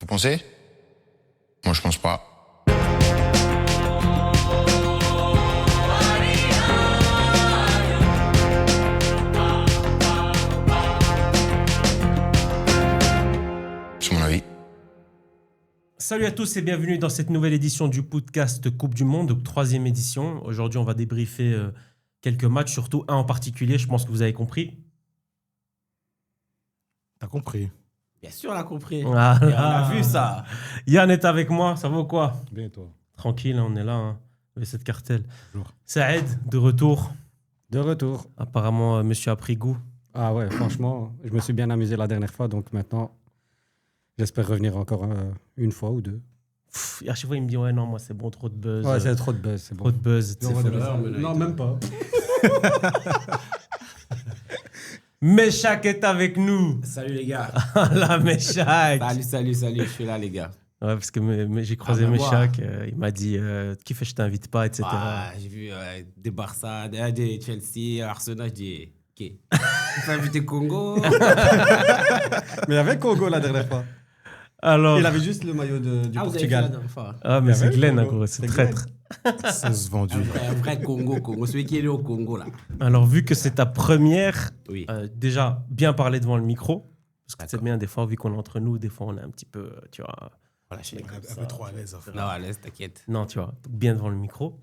pensez? Moi, je pense pas. C'est mon avis. Salut à tous et bienvenue dans cette nouvelle édition du podcast Coupe du Monde, donc 3e édition. Aujourd'hui, on va débriefer quelques matchs, surtout un en particulier, je pense que vous avez compris. T'as compris. Bien sûr, on a compris. Ah, Et on a vu ça. Yann est avec moi, ça va ou quoi? Bien, toi. Tranquille, on est là, hein, avec cette cartelle. Bonjour. Saïd, de retour. De retour. Apparemment, monsieur a pris goût. Ah ouais, franchement, je me suis bien amusé la dernière fois, donc maintenant, j'espère revenir encore une fois ou deux. À chaque fois, il me dit, ouais, non, moi, c'est bon, trop de buzz. Ouais, c'est trop de buzz, c'est trop bon. de buzz. On va mais non, même pas. Meshak est avec nous. Salut les gars. La Meshak. Salut, je suis là les gars. Ouais, parce que j'ai croisé bah, Meshak, il m'a dit qui fait je t'invite pas, etc. J'ai vu des Barça, des Chelsea, Arsenal, je dis ok. Tu as invité Congo. Mais avec Congo la dernière fois. Alors, Il avait juste le maillot du Vous avez fait la Portugal. dernière fois. ah mais Il y c'est avait Glenn, Congo. gros, c'est C'est traître. Ça se vendu. Un vrai Congo, celui qui est né au Congo là. Alors vu que c'est ta première, Oui. déjà bien parler devant le micro, parce que c'est D'accord. bien des fois vu qu'on est entre nous, des fois on est un petit peu, tu vois, Voilà, je suis comme Un ça. peu trop à l'aise. Non, à l'aise, t'inquiète. non tu vois, donc bien devant le micro.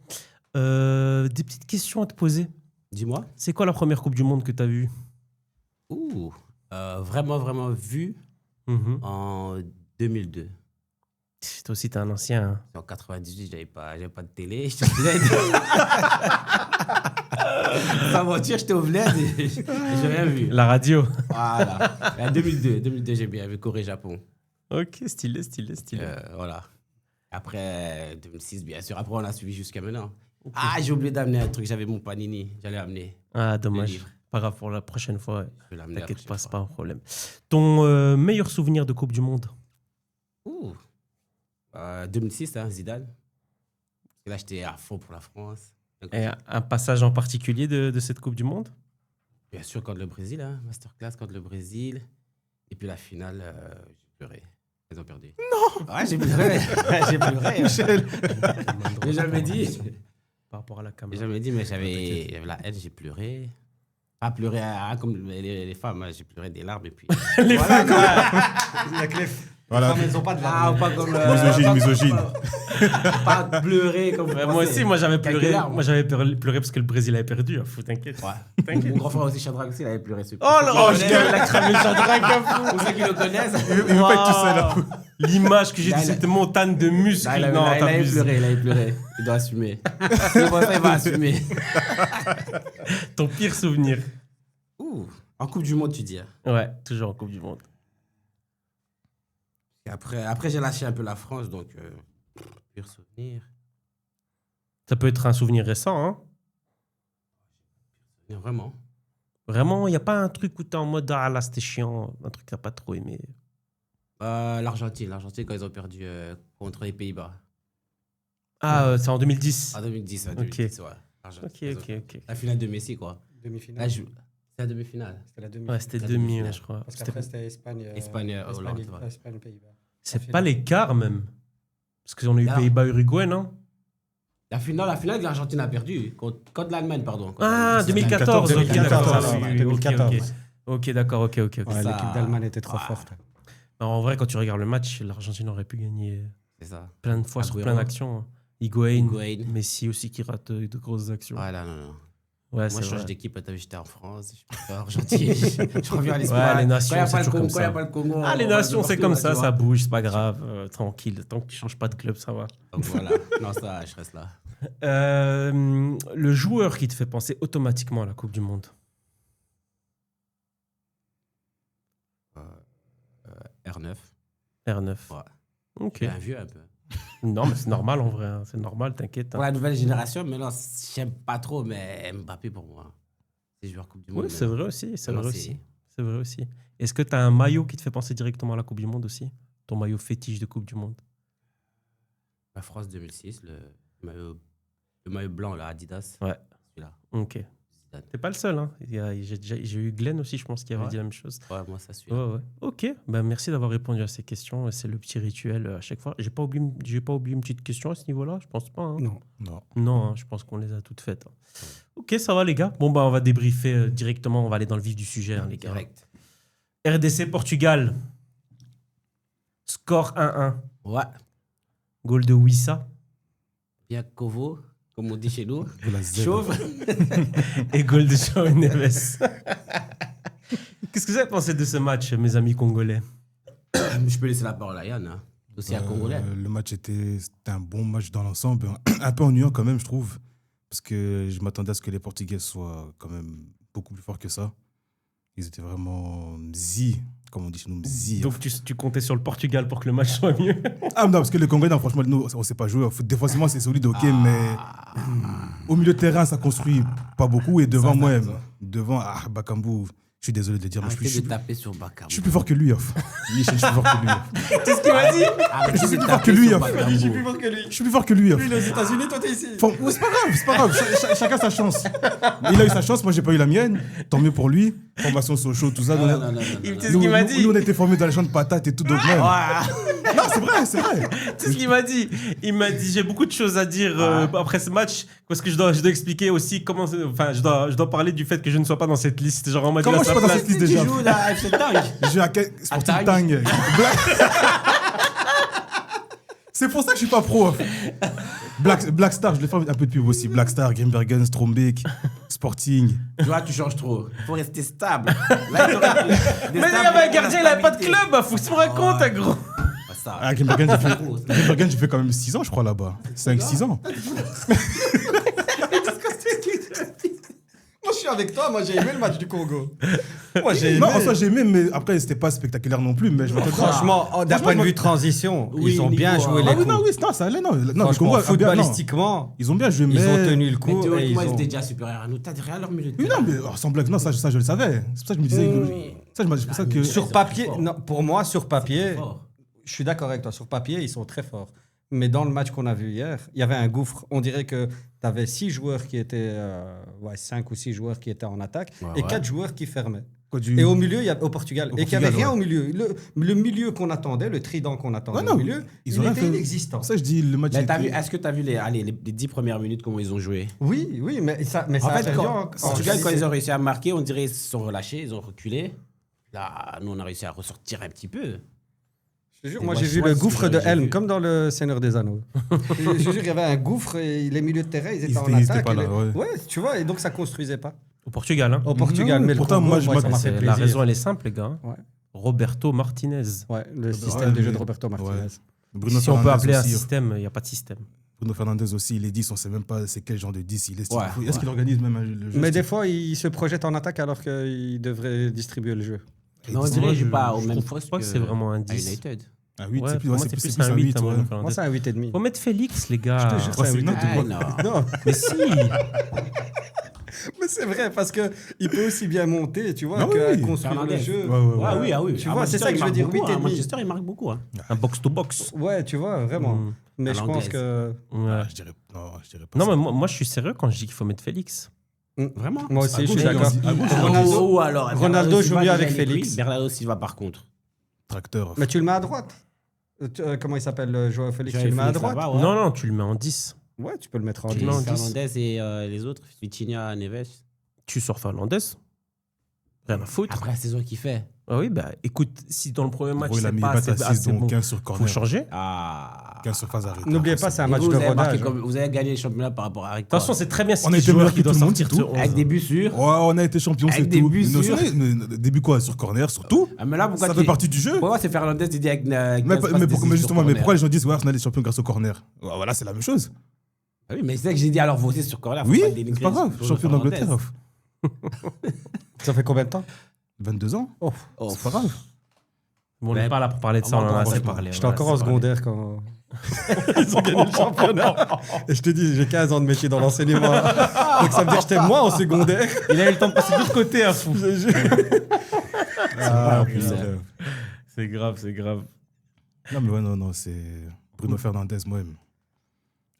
Des petites questions à te poser. Dis-moi. C'est quoi la première Coupe du Monde que tu as vue? Ouh. Vraiment vu en 2002. Toi aussi t'es un ancien. Hein. En 98, j'avais pas de télé, j'étais au bled. Sans mentir, j'étais au bled et j'ai rien vu. La radio. Voilà. Et en 2002, j'ai bien vu Corée-Japon. Ok, stylé. Voilà. Après, 2006, bien sûr. Après, on a suivi jusqu'à maintenant. Ah, j'ai oublié d'amener un truc. J'avais mon panini. J'allais amener. Ah Le dommage. livre. Pas grave pour la prochaine fois. Ouais. Je vais l'amener la T'inquiète pas, prochaine c'est fois. pas un problème. Ton meilleur souvenir de Coupe du Monde? Ouh. 2006, hein, Zidane. Parce que là, j'étais à fond pour la France. Donc, Et un passage en particulier de cette Coupe du Monde? bien sûr, contre le Brésil. Hein, masterclass contre le Brésil. Et puis la finale, j'ai pleuré. Ils ont perdu. Non. Ouais, j'ai pleuré. J'ai pleuré. Michel. Mais jamais dit. Par rapport à la J'ai caméra. jamais dit, mais j'avais la haine, j'ai pleuré. Pas pleuré comme les femmes, hein, j'ai pleuré des larmes et puis. Les Voilà, femmes, quoi. Il y a que les Voilà. femmes, elles ont pas de Ah, larmes. pas comme. Misogyne. Pas pleurer comme. Ouais, moi aussi, moi j'avais Quelques pleuré. larmes. Moi j'avais pleuré parce que le Brésil avait perdu. Fou, t'inquiète. Ouais. Mon grand frère aussi, Shadrach aussi, il avait pleuré. Oh là, il a cramé le Shadrach à fou. Pour ceux qui le connaissent. Il veut pas être tout seul. Hein. L'image que j'ai Là, dit, il a- cette montagne de muscles. Là, il Non, avait t'abuses. pleuré. Il doit assumer. C'est pour ça qu'il va assumer. Ton pire souvenir? Ouh. En Coupe du Monde, tu dis. Hein. Ouais, toujours en Coupe du Monde. Et après, j'ai lâché un peu la France, donc. Pire souvenir. Ça peut être un souvenir récent, hein. Mais vraiment. Vraiment, il n'y a pas un truc où t'es en mode ah là c'était chiant, un truc que t'as pas trop aimé. L'Argentine, quand ils ont perdu contre les Pays-Bas. Ah, c'est en 2010. En 2010, Ok. 2010, ouais. L'Argentine, Ok. La finale de Messi, quoi. Demi-finale. C'est la demi-finale. C'était la demi. Ouais, c'était La 2000, demi-finale. je crois. Parce C'était- qu'après, c'était Espagne. Hollande, ouais. Espagne, Pays-Bas. C'est pas l'écart même. Parce qu'on a eu Non. Pays-Bas-Uruguay, non? La finale de l'Argentine a perdu contre l'Allemagne, pardon. Contre Ah, l'Allemagne. 2014. 2014, ok, ouais, oui, oui, 2014. Ok, d'accord, ok. Ouais, Ça- l'équipe d'Allemagne était trop Ouais. forte. Non, en vrai, quand tu regardes le match, l'Argentine aurait pu gagner C'est ça. plein de fois sur Agüero. plein d'actions. Hein. Higuaín, Higuaín. Messi aussi qui rate de grosses actions. Ouais, là, non. Ouais, Moi, c'est je change vrai. d'équipe. T'as vu, j'étais en France. Je suis en Argentine. Je reviens à l'Espagne. Ouais, les nations, Quand il y a c'est pas le toujours Congo, comme quand il y a ça. pas le Congo. Ah, les on va nations, de c'est partout, comme là, ça, tu ça vois. bouge, c'est pas grave. Tranquille, tant que tu changes pas de club, ça va. Donc voilà. Non, ça, je reste là. Le joueur qui te fait penser automatiquement à la Coupe du Monde. R9. R9. Ouais. Ok. C'est un vieux un peu. Non, mais c'est normal en vrai. Hein. C'est normal, t'inquiète. Pour Hein. la nouvelle génération, maintenant, j'aime pas trop, mais Mbappé pour moi. C'est joueur Coupe du Monde. Oui, c'est vrai aussi. C'est Non, vrai c'est- aussi. C'est vrai aussi. Est-ce que tu as un maillot qui te fait penser directement à la Coupe du Monde aussi? Ton maillot fétiche de Coupe du Monde? La France 2006, le maillot blanc, là, Adidas. Ouais. Celui-là. Ok. T'es pas le seul. Hein. J'ai eu Glenn aussi, je pense, qui avait dit la même chose. Ouais, moi, ça suit. Ouais. Ok, ben, merci d'avoir répondu à ces questions. C'est le petit rituel à chaque fois. J'ai pas oublié une petite question à ce niveau-là, je pense pas. Hein. Non. Non, hein, je pense qu'on les a toutes faites. Hein. Ok, ça va les gars. Bon, bah, on va débriefer directement, on va aller dans le vif du sujet, hein, les gars. Direct. RDC Portugal. Score 1-1. Ouais. Goal de Wissa Bien Kovo, comme on dit chez nous. Vous la zèbre. Chauve. et goal de João Neves. Qu'est-ce que vous avez pensé de ce match, mes amis congolais? Je peux laisser la parole à Yann. Hein. Aussi à Congolais. Le match c'était un bon match dans l'ensemble. Un peu ennuyant quand même, je trouve. Parce que je m'attendais à ce que les Portugais soient quand même beaucoup plus forts que ça. Ils étaient vraiment mzi, comme on dit chez nous, mzi. Donc tu comptais sur le Portugal pour que le match soit mieux? Ah non, parce que les Congolais, non, franchement, nous, on ne sait pas jouer. Défensivement, c'est solide, ok, mais au milieu de terrain, ça construit pas beaucoup. Et devant moi, Bakambu, je suis désolé de le dire, mais Arrêtez de taper sur Bakambu. je suis plus fort que lui. Je suis plus fort que lui. C'est ce qu'il m'a dit. Arrêtez Je suis de plus fort taper que lui, sur hein. Bakambu. Je suis plus fort que lui. Je suis plus fort que lui. Lui, il est aux États-Unis, toi, t'es ici. Ouais, c'est pas grave. Chacun sa chance. Il a eu sa chance, moi j'ai pas eu la mienne. Tant mieux pour lui. Formation Sochaux, tout ça. Non, non, non, non, Il non, sait non. ce qu'il m'a dit. Nous, on a été formés dans les champs de patates et tout, donc même. Non, c'est vrai. C'est ce qu'il m'a dit. Il m'a dit j'ai beaucoup de choses à dire après ce match parce que je dois expliquer aussi comment. Enfin, je dois parler du fait que je ne sois pas dans cette liste. Genre en mode. Comment je suis pas dans cette liste Tu déjà? joues là, FC Tang. J'ai à Sporting Tang. Tang. C'est pour ça que je suis pas pro. Black Star, je l'ai fait un peu de pub aussi. Black Star, Grimbergen, Strombeek, Sporting. Tu vois, tu changes trop. Il faut rester stable. Là, il aurait- Mais il y avait un gardien, il avait pas de club. Faut que tu me racontes, gros. Ça. Ah, Grimbergen, j'ai fait quand même 6 ans, je crois, là-bas. 5-6 ans. Moi, je suis avec toi. Moi, j'ai aimé le match du Congo. Moi, j'ai aimé. Non, en soi, j'ai aimé, mais après, c'était pas spectaculaire non plus. Mais je m'attendais à- Franchement, d'un point de vue transition, Oui, ils ont niveau, bien joué ah les Ah oui, coups. non, oui, non, ça allait, non. Non, le Franchement, Congo a bien- non. footballistiquement, Ils ont bien joué, mais. ils ont tenu le Mais coup. Et théoriquement, ils ils ont... étaient déjà supérieurs à nous. T'as derrière leur milieu de Oui, non, mais sans blague, non, ça je le savais. C'est pour ça que je me disais. C'est pour ça que. Sur papier, non, pour moi, sur papier, fort. je suis d'accord avec toi. Sur papier, ils sont très forts. Mais dans le match qu'on a vu hier, il y avait un gouffre. On dirait que tu avais 6 joueurs qui étaient. 5 ou 6 joueurs qui étaient en attaque et 4 joueurs qui fermaient. Et au milieu, il y a, au Portugal. Et qu'il n'y avait rien au milieu. Le milieu qu'on attendait, le trident qu'on attendait Ouais, non, au milieu, ils il ont rien était fait. inexistant. Ça, je dis, le match. Mais était- est-ce que tu as vu les 10 premières minutes, comment ils ont joué? Oui, oui, mais ça En a fait, perdu quand, en Portugal, quand qualité. ils ont réussi à marquer, on dirait qu'ils se sont relâchés, ils ont reculé. Là, nous, on a réussi à ressortir un petit peu. Je te jure, Et moi, moi, j'ai vu moi, le c'est ce gouffre que de j'ai Helm, vu. comme dans le Seigneur des Anneaux. Je te jure, il y avait un gouffre et les milieux de terrain, ils étaient en Ils étaient attaque. pas et là, les- ouais. tu vois, et donc ça construisait pas. Au Portugal, hein. Au Portugal, Non, mais le pourtant, Congo, moi, je ça m'a m'attends- fait plaisir. La raison, elle est simple, les gars. Ouais. Roberto Martinez. Ouais, le système de jeu de Roberto Martinez. Ouais. Bruno Si on peut Fernandes appeler un aussi, système, il n'y a pas de système. Bruno Fernandes aussi, il est 10, on sait même pas c'est quel genre de 10 il est. Ouais, Est-ce qu'il organise même le jeu? Mais des fois, il se projette en attaque alors qu'il devrait distribuer le jeu. Mais on Moi, dirait qu'il joue pas au je même trouve poste pas que c'est vraiment un à 10. United. Ah 8, Ouais, c'est plus, pour moi, ouais, c'est plus c'est un 8. ouais. Moi, c'est un 8,5. Faut mettre Félix, les gars. Je te jure, Ouais, c'est un c'est 8,5. une Ah, non. Non, Mais si. mais c'est vrai, parce qu'il peut aussi bien monter, tu vois, Ah oui, que oui. construire le Fernandez. jeu. Ah oui, ah oui. Tu À vois, c'est Manchester, ça que il je veux marque dire, beaucoup, hein. 8,5. Manchester, il marque beaucoup. Hein. Un box-to-box. Ouais, tu vois, vraiment. Mm. Mais À je pense l'anglaise. que... Ouais. Ah, je dirais pas. Non, ça. mais moi, je suis sérieux quand je dis qu'il faut mettre Félix. Vraiment? Moi aussi, je suis gauche, d'accord. à gauche, Ronaldo- Ou alors, Ronaldo joue Silva, mieux déjà, avec il est Félix. pris. Bernardo Silva, par contre. Tracteur. Mais tu le mets à droite. Comment il s'appelle, le joueur Félix? Tu le mets à Félix droite? là-bas, ouais. Non, tu le mets en 10. Ouais, tu peux le mettre en Tu 10. le mets en 10. Fernandez et les autres, Vitinha, Neves. Tu sors Fernandez. Rien à foutre. Après la saison qu'il fait. Ah oui, bah écoute, si dans le premier match, Gros, il a c'est mis pas 20 assez, assists, donc bon, 15 sur faut corner. changer. De Ah. 15 sur phase arrêtée. N'oubliez pas, c'est un Et match vous, de vous avez marqué rodage. comme- vous avez gagné le championnat par rapport à toute façon, c'est très bien si On a le été joueur meilleur qui que doit tout le monde, sortir c'est sur tout. 11. Avec des buts sûrs. Ouais, on a été champion, Avec c'est des tout. buts Non, sûrs. début quoi? Sur corner, surtout. Ah, mais là, pourquoi Ça tu- fait partie du jeu. Pourquoi c'est Fernandez qui dit avec. Mais justement, mais pourquoi les gens disent ouais, Arsenal est champion grâce au corner? Voilà, c'est la même chose. Oui, mais c'est ça que j'ai dit alors voter sur corner. faut Oui, pas c'est dénigrer pas grave. Bruno Champion Fernandes. d'Angleterre. Ça fait combien de temps? 22 ans. Oh, C'est pas grave. Bon, on n'est pas là pour parler de ça, on en a assez parlé. J'étais encore en secondaire quand ils ont gagné le championnat. Et je te dis, j'ai 15 ans de métier dans l'enseignement. Donc ça veut dire que j'étais moi en secondaire. Il a eu le temps de passer de l'autre côté, un fou. Ah, putain. putain. C'est grave, c'est grave. Non, mais ouais, non, c'est Bruno Fernandes, moi-même.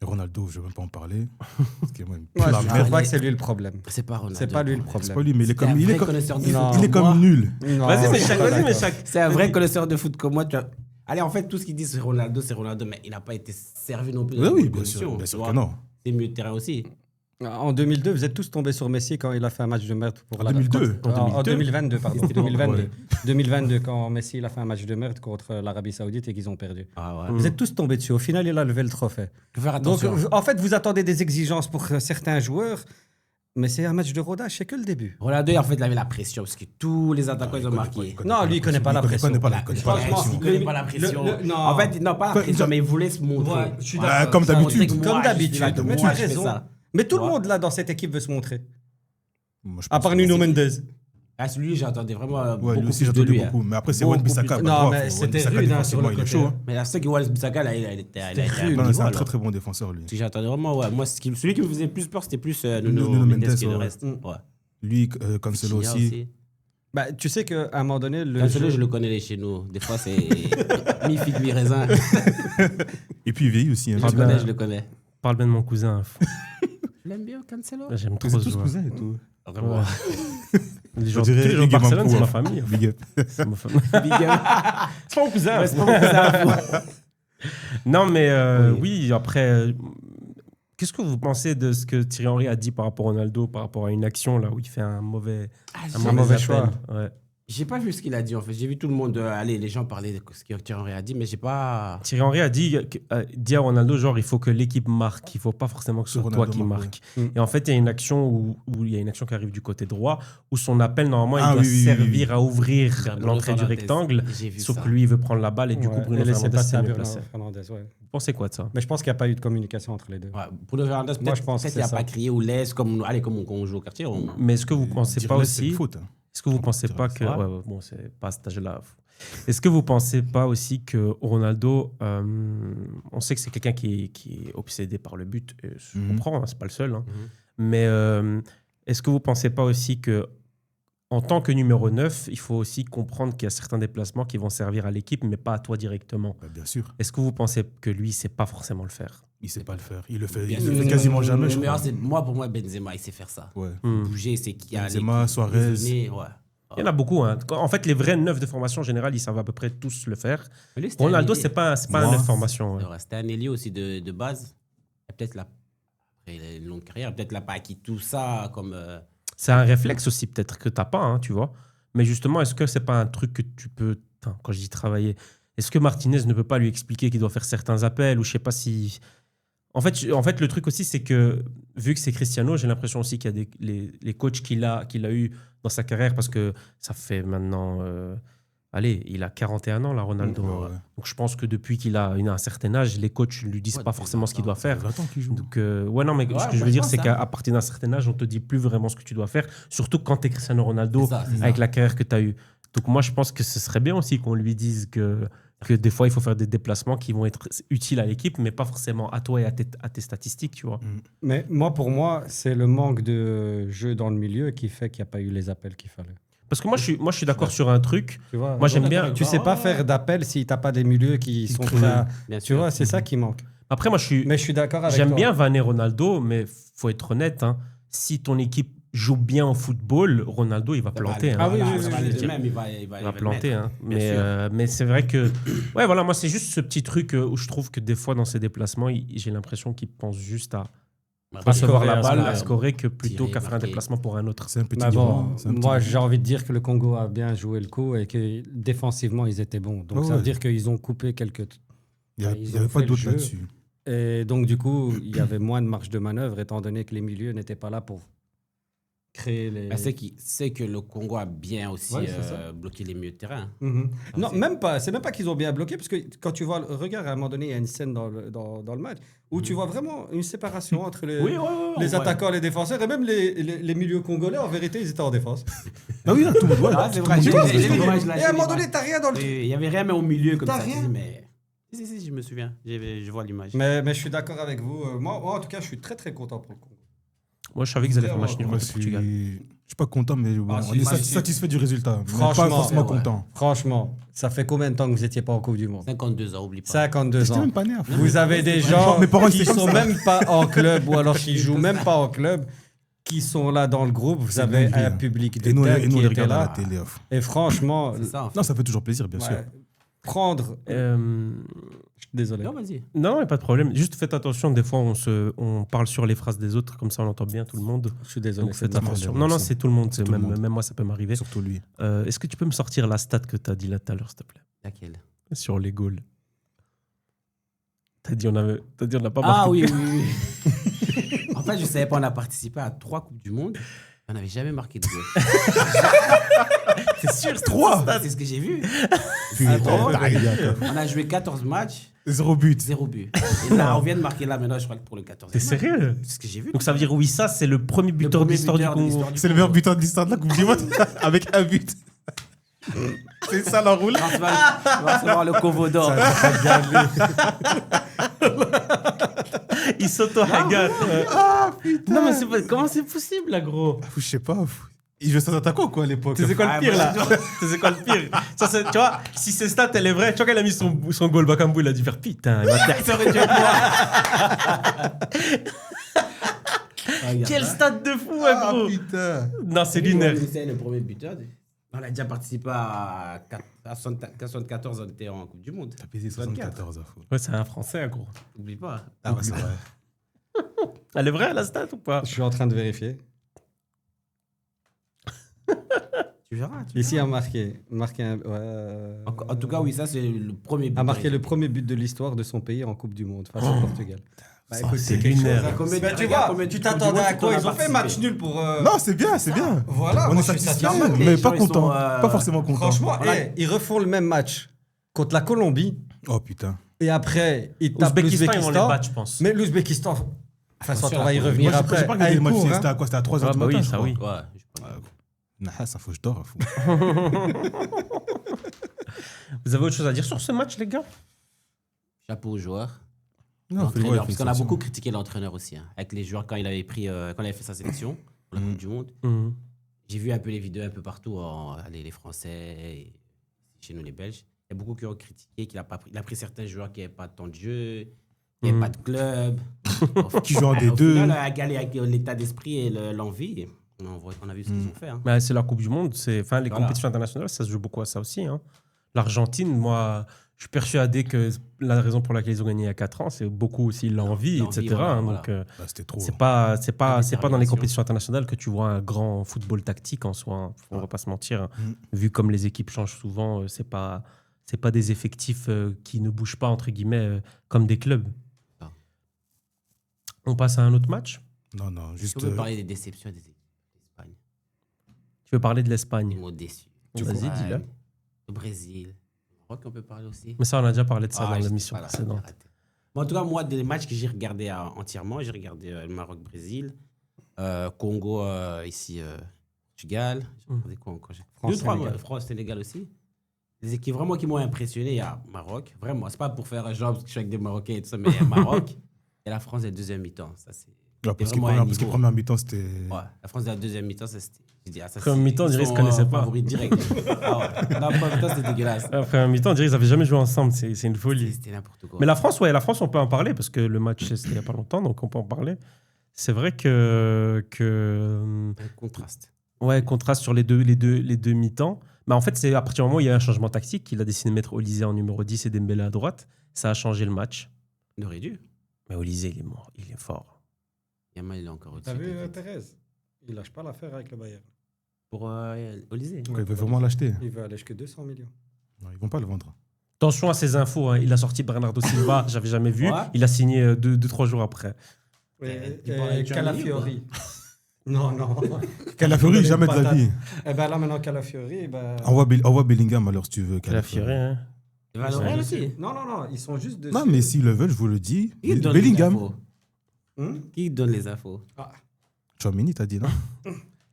Ronaldo, je ne vais même pas en parler. Parce que moi, Ouais, la je merde. crois que c'est lui le problème. C'est pas Ronaldo. C'est pas lui le C'est problème. pas lui, mais il est comme, un il est vrai comme, connaisseur de il foot est comme comme moi. nul. Non, Vas-y, mais je suis pas vas-y, mais d'accord. chaque. C'est un vrai connaisseur de foot comme moi. Tu vois. Allez, en fait, tout ce qu'il dit, c'est Ronaldo, mais il n'a pas été servi non plus. Oui, dans oui, les bien positions, sûr, bien tu sûr vois. que non. C'est mieux de terrain aussi. En 2002, vous êtes tous tombés sur Messi quand il a fait un match de merde pour En la 2002? En 2022, pardon. C'était 2022. ouais. 2022, quand Messi il a fait un match de merde contre l'Arabie Saoudite et qu'ils ont perdu. Ah ouais. Vous êtes tous tombés dessus. Au final, il a levé le trophée. Faut faire Donc, attention. en fait, vous attendez des exigences pour certains joueurs, mais c'est un match de rodage, c'est que le début. Ronaldo, en fait, il avait la pression parce que tous les attaquants, ils ont marqué. Non, lui, il connaît pas la pression. Il connaît pas la Franchement, pression. Il connaît pas la pression. non. En fait, non, pas la pression, mais il voulait se montrer. Ouais, je suis Ah, d'accord. comme Ça, d'habitude. Comme Moi, je d'habitude. suis là de Mais tu moi, as je fais raison. ça. Mais tout le Ouais. monde là dans cette équipe veut se montrer. Moi, je À pense part que- Nuno Mendes. Ah, celui, j'attendais vraiment Ouais, beaucoup lui aussi, plus de j'attendais lui. beaucoup. Mais après, c'est Beaucoup Wan Bissaka. plus. pas Non, grave, mais Wan c'était Bissaka, rude, hein, défensivement, sur le il est côté, chaud. hein. hein. Mais c'est que Wallace Bissaka, là, il était C'était un rude. Non, bon c'est un niveau, très là. très bon défenseur, lui. Si j'attendais vraiment, ouais. Moi, celui qui me faisait plus peur, c'était plus Nuno Nuno Mendes Mendes, que le ouais. reste. Ouais. Lui, Cancelo Vitinha aussi. Bah, tu sais qu'à un moment donné, le Cancelo, jeu- je le connais chez nous. Des fois, c'est mi-figue, mi-raisin. Et puis, il vieillit aussi. hein. Je le connais. Parle bien de mon cousin. Je l'aime bien, Cancelo. J'aime trop Vous êtes ce tous joueur. cousins et tout. Vraiment. Les On gens, dirait tous les gens de Big Up Barcelone, c'est Mampo, ma hein. famille. Big up. C'est ma famille. Big up. C'est pas mon cousin. Ouais, c'est pas mon cousin. Non, mais Oui. oui, après, qu'est-ce que vous pensez de ce que Thierry Henry a dit par rapport à Ronaldo, par rapport à une action là où il fait un mauvais mauvais appel. choix. Ouais. J'ai pas vu ce qu'il a dit en fait. J'ai vu tout le monde, allez, les gens parler de ce que Thierry Henry a dit, mais j'ai pas. Thierry Henry a dit à Ronaldo, genre, il faut que l'équipe marque, il faut pas forcément que ce soit Ronaldo toi qui marque, marque. ouais. Et en fait, il y a une action où il y a une action qui arrive du côté droit, où son appel, normalement, Ah il doit oui, oui, oui, servir oui. à ouvrir Bruno l'entrée du Fernandes. rectangle, J'ai vu sauf ça. que lui, il veut prendre la balle, et du coup, Ouais, Bruno et laisser Fernandes passer s'est à mieux Bruno placé. Fernandes, ouais. Vous pensez quoi de ça? Mais je pense qu'il n'y a pas eu de communication entre les deux. Ouais, Bruno Fernandes, peut-être, Moi, je pense que peut-être il c'est a ça. pas crié ou laisse comme, allez, comme quand on joue au quartier. Mais est-ce que vous pensez Dire pas laisse, c'est aussi... une faute. hein. Est-ce que vous pensez Dire pas laisse. que... Ouais. Ouais, bon, c'est pas à cet âge-là. Est-ce que vous pensez pas aussi que Ronaldo, on sait que c'est quelqu'un qui est obsédé par le but, et je Mhm. comprends, hein, c'est pas le seul, hein. Mais est-ce que vous pensez pas aussi que en tant que numéro 9, il faut aussi comprendre qu'il y a certains déplacements qui vont servir à l'équipe, mais pas à toi directement. Bah, bien sûr, Est-ce que vous pensez que lui, il sait pas forcément le faire? il sait pas le faire. Il le fait, Bien il sûr, le fait quasiment jamais, le je meilleur, crois. c'est pour moi, Benzema, il sait faire ça. Ouais. Bouger, c'est qui a Benzema, Suarez. Ouais. Il y en a beaucoup. Hein. En fait, les vrais 9 de formation en général, ils savent à peu près tous le faire. Mais lui, c'était Ronaldo, un ailier. c'est pas un Moi, 9 de formation. Ouais. C'est vrai, c'était un ailier aussi de base. Et peut-être là, après il a une longue carrière, peut-être il n'a pas acquis tout ça comme. C'est un réflexe aussi peut-être que tu n'as pas, hein, tu vois. Mais justement, est-ce que c'est pas un truc que tu peux... Attends, quand je dis travailler, est-ce que Martinez ne peut pas lui expliquer qu'il doit faire certains appels ou je sais pas si... En fait, le truc aussi, c'est que vu que c'est Cristiano, j'ai l'impression aussi qu'il y a les coachs qu'il a eu dans sa carrière parce que ça fait maintenant... allez, il a 41 ans, là, Ronaldo. Ouais. Donc je pense que depuis qu'il a un certain âge, les coachs ne lui disent Ouais, pas depuis forcément ce qu'il doit 20 faire. ans qu'il joue. Donc, ouais, non, mais Ouais, ce que je moi, veux dire, je c'est pense, qu'à partir d'un certain âge, on te dit plus vraiment ce que tu dois faire, surtout quand tu es Cristiano Ronaldo, C'est ça, c'est ça. avec la carrière que tu as eue. Donc, moi, je pense que ce serait bien aussi qu'on lui dise que des fois, il faut faire des déplacements qui vont être utiles à l'équipe, mais pas forcément à toi et à tes statistiques, tu vois. Mais pour moi, c'est le manque de jeu dans le milieu qui fait qu'il n'y a pas eu les appels qu'il fallait. Parce que moi, je suis d'accord sur un truc. Tu vois, Moi, j'aime bien... Tu sais pas faire d'appel si tu n'as pas des milieux qui sont prêts à... Bien Tu sûr. vois, c'est ça qui manque. Après, moi, Mais je suis d'accord avec j'aime toi. bien vanner Ronaldo, mais faut être honnête. Hein, si ton équipe joue bien au football, Ronaldo, il va planter. Hein. Ah oui, Voilà, oui, ça oui, va oui, aller oui. de même, il va Il va le planter. mettre. Hein. Bien sûr. Mais c'est vrai que... Ouais, voilà, moi, c'est juste ce petit truc où je trouve que des fois, dans ses déplacements, j'ai l'impression qu'il pense juste à Après, recevoir scorer, la à balle, scorer. à scorer, que plutôt Tirer, qu'à faire un marquer. déplacement pour un autre. C'est un petit Mais bon, divan, c'est un petit moi, divan. j'ai envie de dire que le Congo a bien joué le coup et que défensivement, ils étaient bons. Donc, Ouais, ça veut ouais. dire qu'ils ont coupé quelques... Il ils n'y ont avait fait pas le d'autre jeu. là-dessus. Et donc, du coup, il y avait moins de marge de manœuvre étant donné que les milieux n'étaient pas là pour créer les... Ben, c'est que le Congo a bien aussi Ouais, c'est ça. bloqué les milieux de terrain. Mhm. Non, c'est- même pas. C'est même pas qu'ils ont bien bloqué, parce que quand tu vois, regarde, à un moment donné, il y a une scène dans le match où tu vois vraiment une séparation entre les attaquants et les défenseurs, et même les milieux congolais, en vérité, ils étaient en défense. Ah oui, là, tout le monde. Ah, c'est vrai. Tout le monde- J'ai vu l'image, là, Et j'ai à un moment l'image. donné, t'as rien dans le truc. Il y avait rien, mais au milieu, comme T'as ça. tu rien. dis, mais... Si, je me souviens. Je vois l'image. Mais je suis d'accord avec vous. Moi, en tout cas, je suis très, très content pour le Congo. Moi, je savais qu'ils allaient faire match nul Moi, contre le Portugal. Je suis pas content, mais bon, Ah, on si, est si. satisfait du résultat. Mais Franchement, pas forcément ouais. content. Franchement, ça fait combien de temps que vous n'étiez pas en Coupe du Monde? 52 ans, oublie pas. 52 J'étais ans. même pas né à fond. Vous avez des gens mes parents qui étaient comme sont ça. même pas en club ou alors qui jouent même pas en club, qui sont là dans le groupe. Vous C'est avez dingue, un hein. public de Et nous, dingue on qui les était regarde à la là. télé. off. Et franchement, C'est ça, en fait. Non, ça fait toujours plaisir, bien sûr. ouais, prendre. Désolé. Non, vas-y. Non, il n'y a pas de problème. Juste faites attention, des fois on parle sur les phrases des autres, comme ça on entend bien tout le monde. Je suis désolé. Donc faites tout le monde, attention. moi Non, non, aussi. c'est tout le monde. C'est tout le monde. Même moi, ça peut m'arriver. Surtout lui. Est-ce que tu peux me sortir la stat que tu as dit là tout à l'heure, s'il te plaît? Laquelle? Sur les goals. T'as dit on n'a pas marqué. Ah oui, oui, oui. En fait, je savais pas, on a participé à 3 Coupes du Monde. On n'avait jamais marqué de goal. C'est sûr, 3. C'est ce que j'ai vu. Attends, On a joué 14 matchs, 0 but. 0 but. Et là, on vient de marquer là maintenant, je crois que pour le 14e. T'es sérieux? C'est ce que j'ai vu. Donc ça veut dire, oui, ça, c'est le premier Le buteur de premier l'histoire du buteur de Congo. l'histoire du C'est le meilleur buteur de l'histoire de la Coupe du Monde avec un but. C'est ça la roule. On va recevoir le Convo d'or. Il s'auto-regarde. Ah putain. Non, mais comment c'est possible, là, gros? Je sais pas. Il jouait sans attaquant quoi à l'époque. Tu sais quoi Ah, le pire, bah, là? Tu sais quoi le pire? Ça, tu vois, si cette stat, elle est vraie, tu vois qu'elle a mis son goal Bakambu, il a dû faire putain, il va te Ça aurait dû être moi. Quel stade de fou, ouais, Ah gros! putain. Non, c'est lunaire. C'est le premier buteur. On a déjà participé à 74, on était en Coupe du Monde. T'as pesé 74 à fond. Ouais, c'est un Français, gros. N'oublie pas. Ah ouais, c'est vrai. Elle est vraie, la stat, ou pas? Je suis en train de vérifier. Tu verras. Ici, a marqué un, En tout cas, oui, ça, c'est le premier but. a marqué le premier but de l'histoire de son pays en Coupe du Monde face au Portugal. Bah, Oh, écoute, c'est quelque chose, lunaire. hein. Combien- Bah, tu regarde vois, combien de tu Coupe du t'attendais Monde à quoi? qu'on a Ils ont fait participé. match nul pour. Non, c'est bien, c'est bien. Voilà, On moi, est je suis satisfait, satisfait. mais Les pas gens, ils content. sont, Pas forcément content. Franchement, Voilà. ils refont le même match contre la Colombie Oh putain. et après, ils tapent Ouzbékistan, ils vont les l'Ouzbékistan. battre, je pense. Mais l'Ouzbékistan, enfin, Attention, on va y la revenir Moi, après. j'ai pas regardé Elle le match. court, C'était hein. à quoi? C'était à 3h Ah, du bah matin, oui, je ça, crois. oui. Ouais, je pense. Nah, ça faut que je dors à fond. Vous avez autre chose à dire sur ce match, les gars? Chapeau aux joueurs. Non, L'entraîneur, parce qu'on a beaucoup critiqué l'entraîneur aussi, hein, avec les joueurs quand il avait fait sa sélection pour la Coupe du Monde. J'ai vu un peu les vidéos un peu partout, les Français, et chez nous les Belges. Il y a beaucoup qui ont critiqué qu'il a pris certains joueurs qui n'avaient pas de temps de jeu, qui n'avaient pas de club. Qui jouent en Au D2. final, avec l'état d'esprit et l'envie, on a vu ce qu'ils ont fait. Hein. Bah, c'est la Coupe du Monde. Les Voilà. compétitions internationales, ça se joue beaucoup à ça aussi. Hein. L'Argentine, moi, je suis persuadé que la raison pour laquelle ils ont gagné il y a 4 ans, c'est beaucoup aussi l'envie, L'envie, etc. voilà, hein. voilà. Donc, Bah, c'était trop. c'est pas dans les détermination. compétitions internationales que tu vois un grand football tactique en soi. Hein. On va pas se mentir. Hein. Vu comme les équipes changent souvent, c'est pas des effectifs qui ne bougent pas entre guillemets comme des clubs. Ah. On passe à un autre match. Non, non, Est-ce juste. qu'on peut parler des déceptions des équipes d'Espagne? Tu veux parler de Des l'Espagne? mots déçus. Vas-y, dis-le. Le Brésil. Le Maroc, on peut parler aussi. Mais ça, on a déjà parlé de ça dans j'étais l'émission pas là, précédente. j'ai raté. Bon, en tout cas, moi, des matchs que j'ai regardés entièrement, j'ai regardé le Maroc-Brésil, Congo, ici, Portugal. J'ai regardé quoi encore? France-Sénégal. France-Sénégal aussi. Les équipes vraiment qui m'ont impressionné, il y a Maroc, vraiment. C'est pas pour faire un genre parce que je suis avec des Marocains et tout ça, mais il y a Maroc et la France est deuxième mi-temps. Ça, c'est. Ouais, parce que vraiment un parce que niveau. première mi-temps, c'était. Ouais, la France est la deuxième mi-temps, ça c'était. J'ai dit, ça, Première mi-temps, on dirait qu'ils se sont, connaissaient pas. favoris direct. Ah ouais. Non, première mi-temps, c'était dégueulasse. Après un mi-temps, on dirait qu'ils n'avaient jamais joué ensemble. C'est une folie. C'était n'importe quoi. Mais la France, on peut en parler parce que le match, c'était il n'y a pas longtemps, donc on peut en parler. C'est vrai que Un contraste. ouais, contraste sur les deux mi-temps. Mais en fait, c'est à partir du moment où il y a eu un changement tactique, qu'il a décidé de mettre Olysée en numéro 10 et Dembélé à droite, ça a changé le match. Il aurait dû. Mais Olysée, il est mort, il est fort. Yamal, il est encore au-dessus. T'as vu peut-être. Thérèse? Il lâche pas l'affaire avec le Bayern. Pour Olysée. Ouais, ils veulent vraiment l'acheter. Il veut aller jusqu'à 200 millions. Non, ils vont pas le vendre. Attention à ces infos, hein. Il a sorti Bernardo Silva, j'avais jamais vu. Ouais. Il a signé 2-3 jours après. Et parles avec Germany Calafiori. Non, non. Calafiori, jamais de la vie. Eh ben là, maintenant, Calafiori, ben... Envoie Bellingham alors si tu veux. La Fury, hein. Il va à L'Oréal aussi. Non, non, non, ils sont juste dessus. Non, mais s'ils le veulent, je vous le dis. Qui donne les Bellingham. infos? Qui donne les infos? Chouamini, t'as dit, non?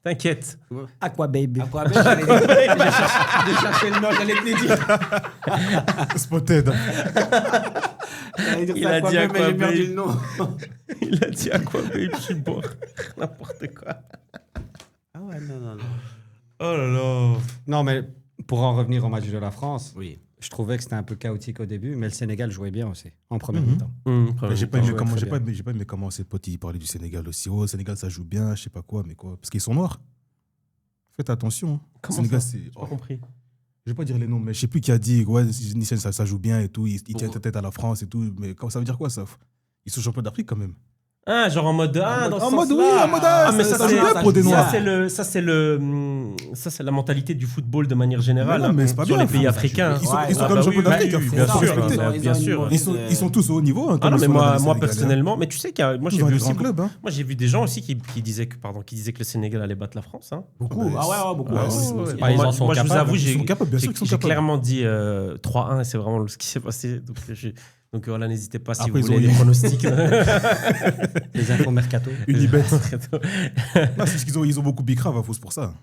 T'inquiète. Aqua Baby. À quoi j'allais j'ai cherché le nom, j'allais te le dire. Spotted. J'allais dire Il ça, a dit Aquababe, mais j'ai Aquababe. perdu le nom. Il a dit à quoi, babe, je suis mort. N'importe quoi. Ah ouais. Ouais, non. Oh là là. Non, mais pour en revenir au match de la France, Oui. je trouvais que c'était un peu chaotique au début, mais le Sénégal jouait bien aussi, en première mi-temps. J'ai pas aimé jouait comment, très j'ai pas aimé comment ces potes ils parlaient du Sénégal aussi. Oh, Sénégal ça joue bien, je sais pas quoi, mais quoi. Parce qu'ils sont noirs. Faites attention. Comment Sénégal, ça c'est. J'ai pas compris. Je vais pas dire les noms, mais je sais plus qui a dit ouais, Nice, ça joue bien et tout. Il tient tête à la France et tout. Mais ça veut dire quoi ça? Ils sont champions d'Afrique quand même. Ah, genre en mode dans ce En mode sens-là. oui, en mode mais ça joue bien pour des noirs. Ça c'est la mentalité du football de manière générale. Mais non, mais c'est pas sur bien. les pays africains. Ils sont comme champions d'Afrique. Bien faut sûr, respecter. bien sûr. Ils sont tous au haut niveau. Ah non, mais moi personnellement, mais tu sais moi j'ai vu aussi clubs. moi j'ai vu des gens aussi qui disaient que le Sénégal allait battre la France. Beaucoup. Ah ouais, beaucoup. Ils en sont moi je vous capables. avoue, Ils sont capables, bien sûr qu'ils sont j'ai capables. clairement dit 3-1 et c'est vraiment ce qui s'est passé. Donc voilà, n'hésitez pas si Après, vous ils ont voulez eu- des pronostics. Les infos mercato. Unibet. Non, c'est parce qu'ils ont beaucoup bicrave à fausse pour ça.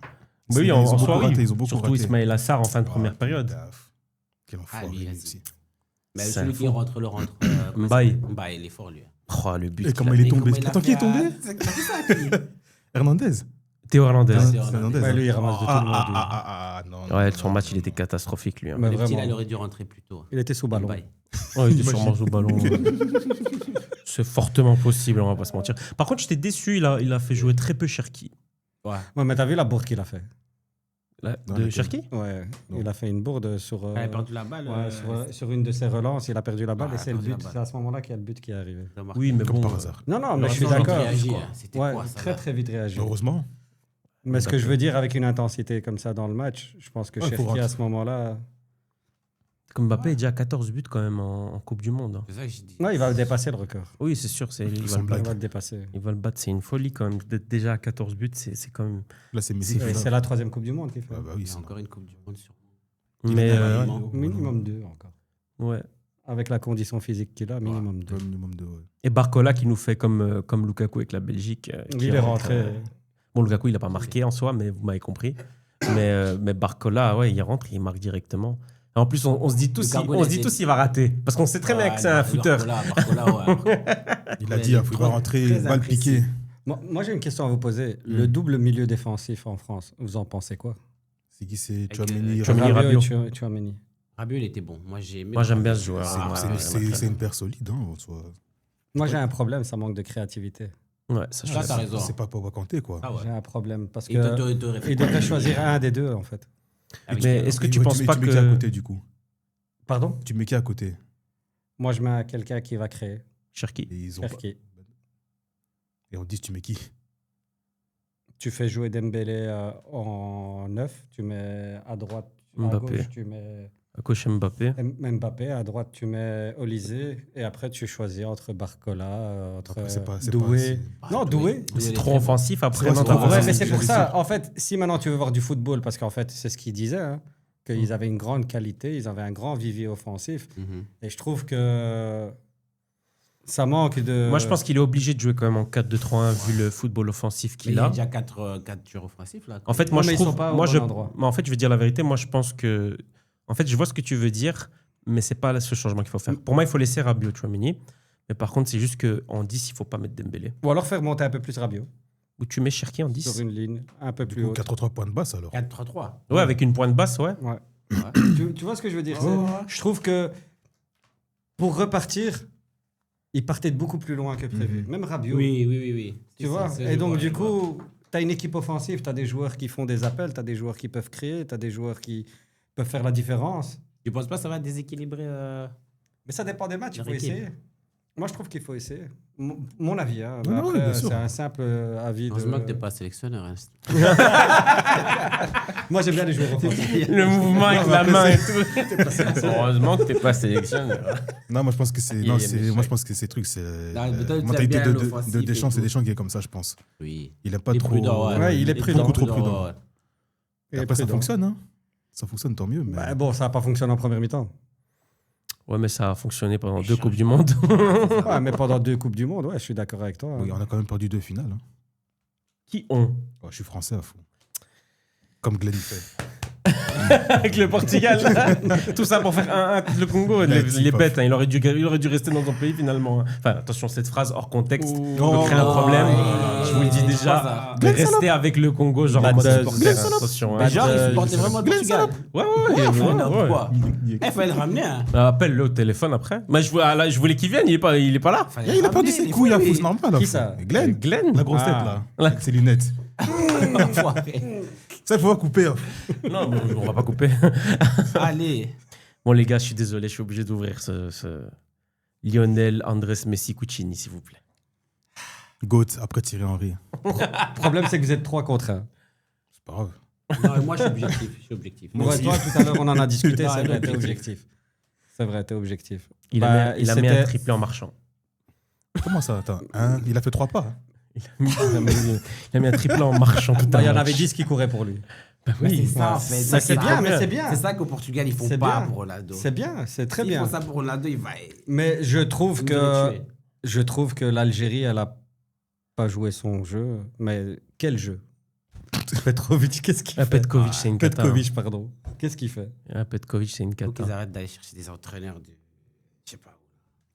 Oui, Ils en ont beaucoup soi, raté, oui. ils ont beaucoup Surtout raté. Ismaël Assar en fin de première Ah, période. gaffe. Quel enfoiré, lui, lui vas-y. aussi. Mais C'est celui fou. qui rentre, le rentre. Mbaye. Mbaye, il est fort, lui. Oh, le but. Et comment qu'il a il est mis. tombé. Comment il a Attends, qui est fait, tombé c'est ça, qui- Hernandez. Théo Hernandez. Ah, C'est Hernandez. Hernandez. Ouais, lui, il ramasse de tout le monde. lui. Non. Ouais, non, son non, match, non, il était non. catastrophique, lui. Hein. Mais Le petit, là, vraiment. il aurait dû rentrer plus tôt. Il était sous ballon. Mbaye. Oh, il était sûrement sous ballon. C'est fortement possible, on va pas se mentir. Par contre, j'étais déçu, il a fait jouer très peu Cherki. Ouais. Ouais, mais t'as vu la bourde qu'il a fait? Là, Dans de laquelle Cherki Ouais, Non. il a fait une bourde sur, Il a perdu la balle. ouais, sur une de ses relances. Il a perdu la balle Ouais, et c'est le perdu la but. balle. C'est à ce moment-là qu'il y a le but qui est arrivé. Oui, mais Comme bon. par hasard. Non, non, mais je suis Heureusement, d'accord. réagi, quoi. C'était Ouais, quoi, ça très là très vite réagi. Heureusement. Mais ce que je veux dire avec une intensité comme ça dans le match, je pense que Ouais, faut Cherki rentrer. à ce moment-là, Comme Mbappé est déjà à 14 buts quand même en Coupe du Monde. Hein. C'est ça que j'ai dit. non, il va dépasser le record. Oui, c'est sûr, il va Sans le Il battre. va le dépasser. Il va le battre, c'est une folie quand même. D'être déjà à 14 buts, c'est quand même. Là, c'est Messi. qui Et fait c'est ça. la 3e Coupe du Monde qu'il fait. Ah bah Il oui, y a c'est encore une Coupe du Monde sur. Mais Minimum 2 encore. ouais. Avec la condition physique qu'il a, minimum 2. un minimum de. Ouais. Et Barcola qui nous fait comme Lukaku avec la Belgique. Qui Il est rentre, rentré. Bon, Lukaku, il n'a pas marqué en soi, mais vous m'avez compris. Mais Barcola, ouais, il rentre, il marque directement. Et en plus, on se dit tous, Lukaku, on se dit c'est- tous qu'il va rater. Parce qu'on sait très bien que c'est un footeur. Barcola, ouais. Il a Ouais, dit, il est il faut trop- rentrer, très balle imprécis. piquée. Moi, j'ai une question à vous poser. Le double milieu défensif en France, vous en pensez quoi? C'est qui c'est Avec, Tchouaméni, Tchouaméni, Rabiot Rabiot. et Tchouaméni. Rabiot, il était bon. Moi, j'ai aimé. Moi, j'aime bien ce joueur. C'est une paire solide. Hein, en soi. Moi, j'ai un problème, ça manque de créativité. Ouais, ça, je Là, suis t'as d'accord. raison. C'est pas pour Kanté, quoi. Ah ouais. J'ai un problème parce Il te que réfléchit. il devrait choisir un des deux en fait. Avec Mais les- est-ce que Et tu penses pas Tu mets qui à que. côté, du coup? Pardon? Tu mets qui à côté? Moi, je mets quelqu'un qui va créer. Cherki. Et ils ont pas- Cherki. Et on dit, tu mets qui? Tu fais jouer Dembélé en 9, tu mets à droite, à Mbappé. gauche, tu mets À gauche, Mbappé. Mbappé, à droite, tu mets Olysée, et après, tu choisis entre Barcola, entre Après, c'est pas- Doué. Ah, Non, Doué. C'est il est trop très bon. offensif après. Ouais, non, c'est t'as trop raison. Ouais, offensif. mais c'est pour je ça. En fait, si maintenant tu veux voir du football, parce qu'en fait, c'est ce qu'ils disaient, hein, qu'ils avaient une grande qualité, ils avaient un grand vivier offensif, Mhm. et je trouve que ça manque de. Moi, je pense qu'il est obligé de jouer quand même en 4-2-3-1 vu le football offensif Mais il qu'il y a a. déjà 4 joueurs offensifs là. En fait, Non, moi, mais je ils sont trouve. pas au Moi, bon endroit. mais en fait, je vais dire la vérité. Moi, je pense que. En fait, je vois ce que tu veux dire, mais c'est pas ce changement qu'il faut faire. Pour moi, il faut laisser Rabiot, Tchouaméni. Mais par contre, c'est juste qu'en 10, il faut pas mettre Dembélé. Ou alors faire monter un peu plus Rabiot Ou tu mets Cherki en 10. sur une ligne un peu Du plus coup, haute. 4-3 points de basse, alors. 4-3-3. Ouais, avec une pointe basse, ouais. Ouais. Ouais. Tu vois ce que je veux dire? Ouais, ouais. Je trouve que pour repartir, il partait de beaucoup plus loin que prévu. Même Rabiot. Oui. Tu vois? Et donc, du coup, tu as une équipe offensive, tu as des joueurs qui font des appels, tu as des joueurs qui peuvent créer, tu as des joueurs qui peuvent faire la différence. Tu penses pas que ça va déséquilibrer Mais ça dépend des matchs, il Leur faut équipe. essayer. Moi, je trouve qu'il faut essayer. Mon avis, hein. Non, non, Après, bien sûr. c'est un simple avis. Heureusement de... que t'es pas sélectionneur. Hein. Moi, j'aime bien les joueurs offensifs. Le mouvement avec Non, la mais main et après, tout. Heureusement que t'es pas sélectionneur. Non, moi je pense que c'est. Il Non, aime c'est. les Moi chèques. je pense que ces trucs, c'est. Non, mais toi, tu mentalité aimes bien de l'offensif et Deschamps, c'est tout. Deschamps qui est comme ça, je pense. Oui. Il aime pas Il est trop. prudent, ouais. Ouais, il est prudent. Beaucoup trop prudent. ouais. Et Et après, ça prudent. fonctionne, hein. Ça fonctionne, tant mieux. Mais... Bah, bon, ça n'a pas fonctionné en première mi-temps. Ouais, mais ça a fonctionné pendant 2 Coupes du Monde. Ouais, mais pendant 2 Coupes du Monde, ouais, je suis d'accord avec toi. Oui, on a quand même perdu 2 finales. Hein. Qui ont Oh, je suis français à fond. Comme Glenn fait. avec le Portugal. Tout ça pour faire 1-1 contre le Congo. Il est bête, hein. Il aurait dû rester dans son pays finalement. Enfin, attention, cette phrase hors contexte peut créer un problème. Je vous le dis déjà. De rester avec le Congo, genre en mode supporter. Attention. Mais genre, il supportait vraiment le Portugal. Ouais. Pourquoi il fallait le ramener. Hein. Appelle-le au téléphone après. Mais je voulais qu'il vienne, il est pas là. Il a perdu ses couilles, c'est normal. Qui ça? Glenn. La grosse tête, là. Avec ses lunettes. Ça, il faut pas couper. Hein. Non, mais on va pas couper. Allez. Bon, les gars, je suis désolé, je suis obligé d'ouvrir ce Lionel Andrés Messi Cucini, s'il vous plaît. Goat, après Thierry Henry. Le problème, c'est que vous êtes 3 contre 1. C'est pas grave. Non, moi, je suis objectif. Moi, toi, tout à l'heure, on en a discuté, c'est vrai, t'es objectif. C'est vrai, t'es objectif. Il a mis un triplé en marchant. Comment ça? Attends, il a fait 3 pas. Il a mis un triplé en marchant tout à l'heure. Il y en avait 10 qui couraient pour lui. Bah oui, c'est ça, en fait. Ça, c'est bien, mais c'est bien. C'est ça qu'au Portugal, ils font C'est pas bien. pour Ronaldo. C'est bien, c'est très bien. Ils font ça pour Ronaldo, il va. Mais je trouve nous le tuer. que l'Algérie, elle a pas joué son jeu. Mais quel jeu? Petrovic, qu'est-ce qu'il fait? Petkovic, c'est une cata. Petkovic, pardon. Qu'est-ce qu'il fait? Petkovic, c'est une Il faut cata. qu'ils arrêtent d'aller chercher des entraîneurs de. Je sais pas.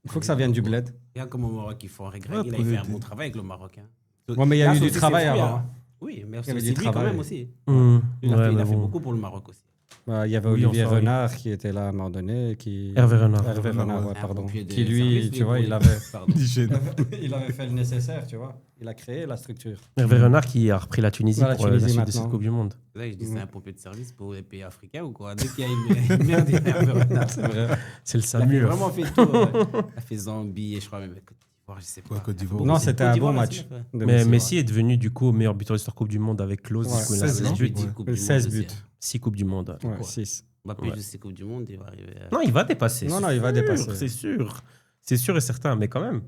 Il faut que ça vienne du bled. Regarde comme au Maroc, ils font un regret. Ouais, Il a fait un bon travail avec le Maroc. Hein. Ouais, mais il y a Là, eu du c'est travail fruits, avant. hein. Oui, mais Il y avait c'est du lui quand travail. même aussi. Mmh. Il a Ouais, fait bon. beaucoup pour le Maroc aussi. Il y avait Oui, Olivier on s'en Renard qui était là à un moment donné. Hervé Renard. Hervé Renard, ouais, Un pardon. pompier de Qui lui, service, tu vois, pour il les- avait, Pardon. il avait fait le nécessaire, tu vois. Il a créé la structure. Hervé Renard qui a repris la Tunisie Voilà, pour Tunisie la suite de maintenant. cette Coupe du Monde. Là, je dis c'est un pompier de service pour les pays africains ou quoi? Dès qu'il y a une merde, il y a un Renard. C'est vrai. C'est le Il a fait SAMU. vraiment fait tout. Ouais. Il a fait Zambie et je crois même Côte d'Ivoire, je sais pas. Ouais, Côte d'Ivoire. Non, aussi. c'était Côte un d'Ivoire bon aussi, match. ouais. de Mais Messi, Messi est devenu du coup meilleur buteur de l'histoire Coupe du Monde avec Klose. Ouais, Du coup, il a 16 16 buts. buts. Coupe du 16 Monde buts. aussi, hein. 6 Coupes du Monde. Ouais, 6. Mbappé, Ouais. je sais Coupe du Monde, il va arriver. Non, il va dépasser. Non, c'est non, il va sûr, dépasser. C'est sûr. C'est sûr et certain, mais quand même.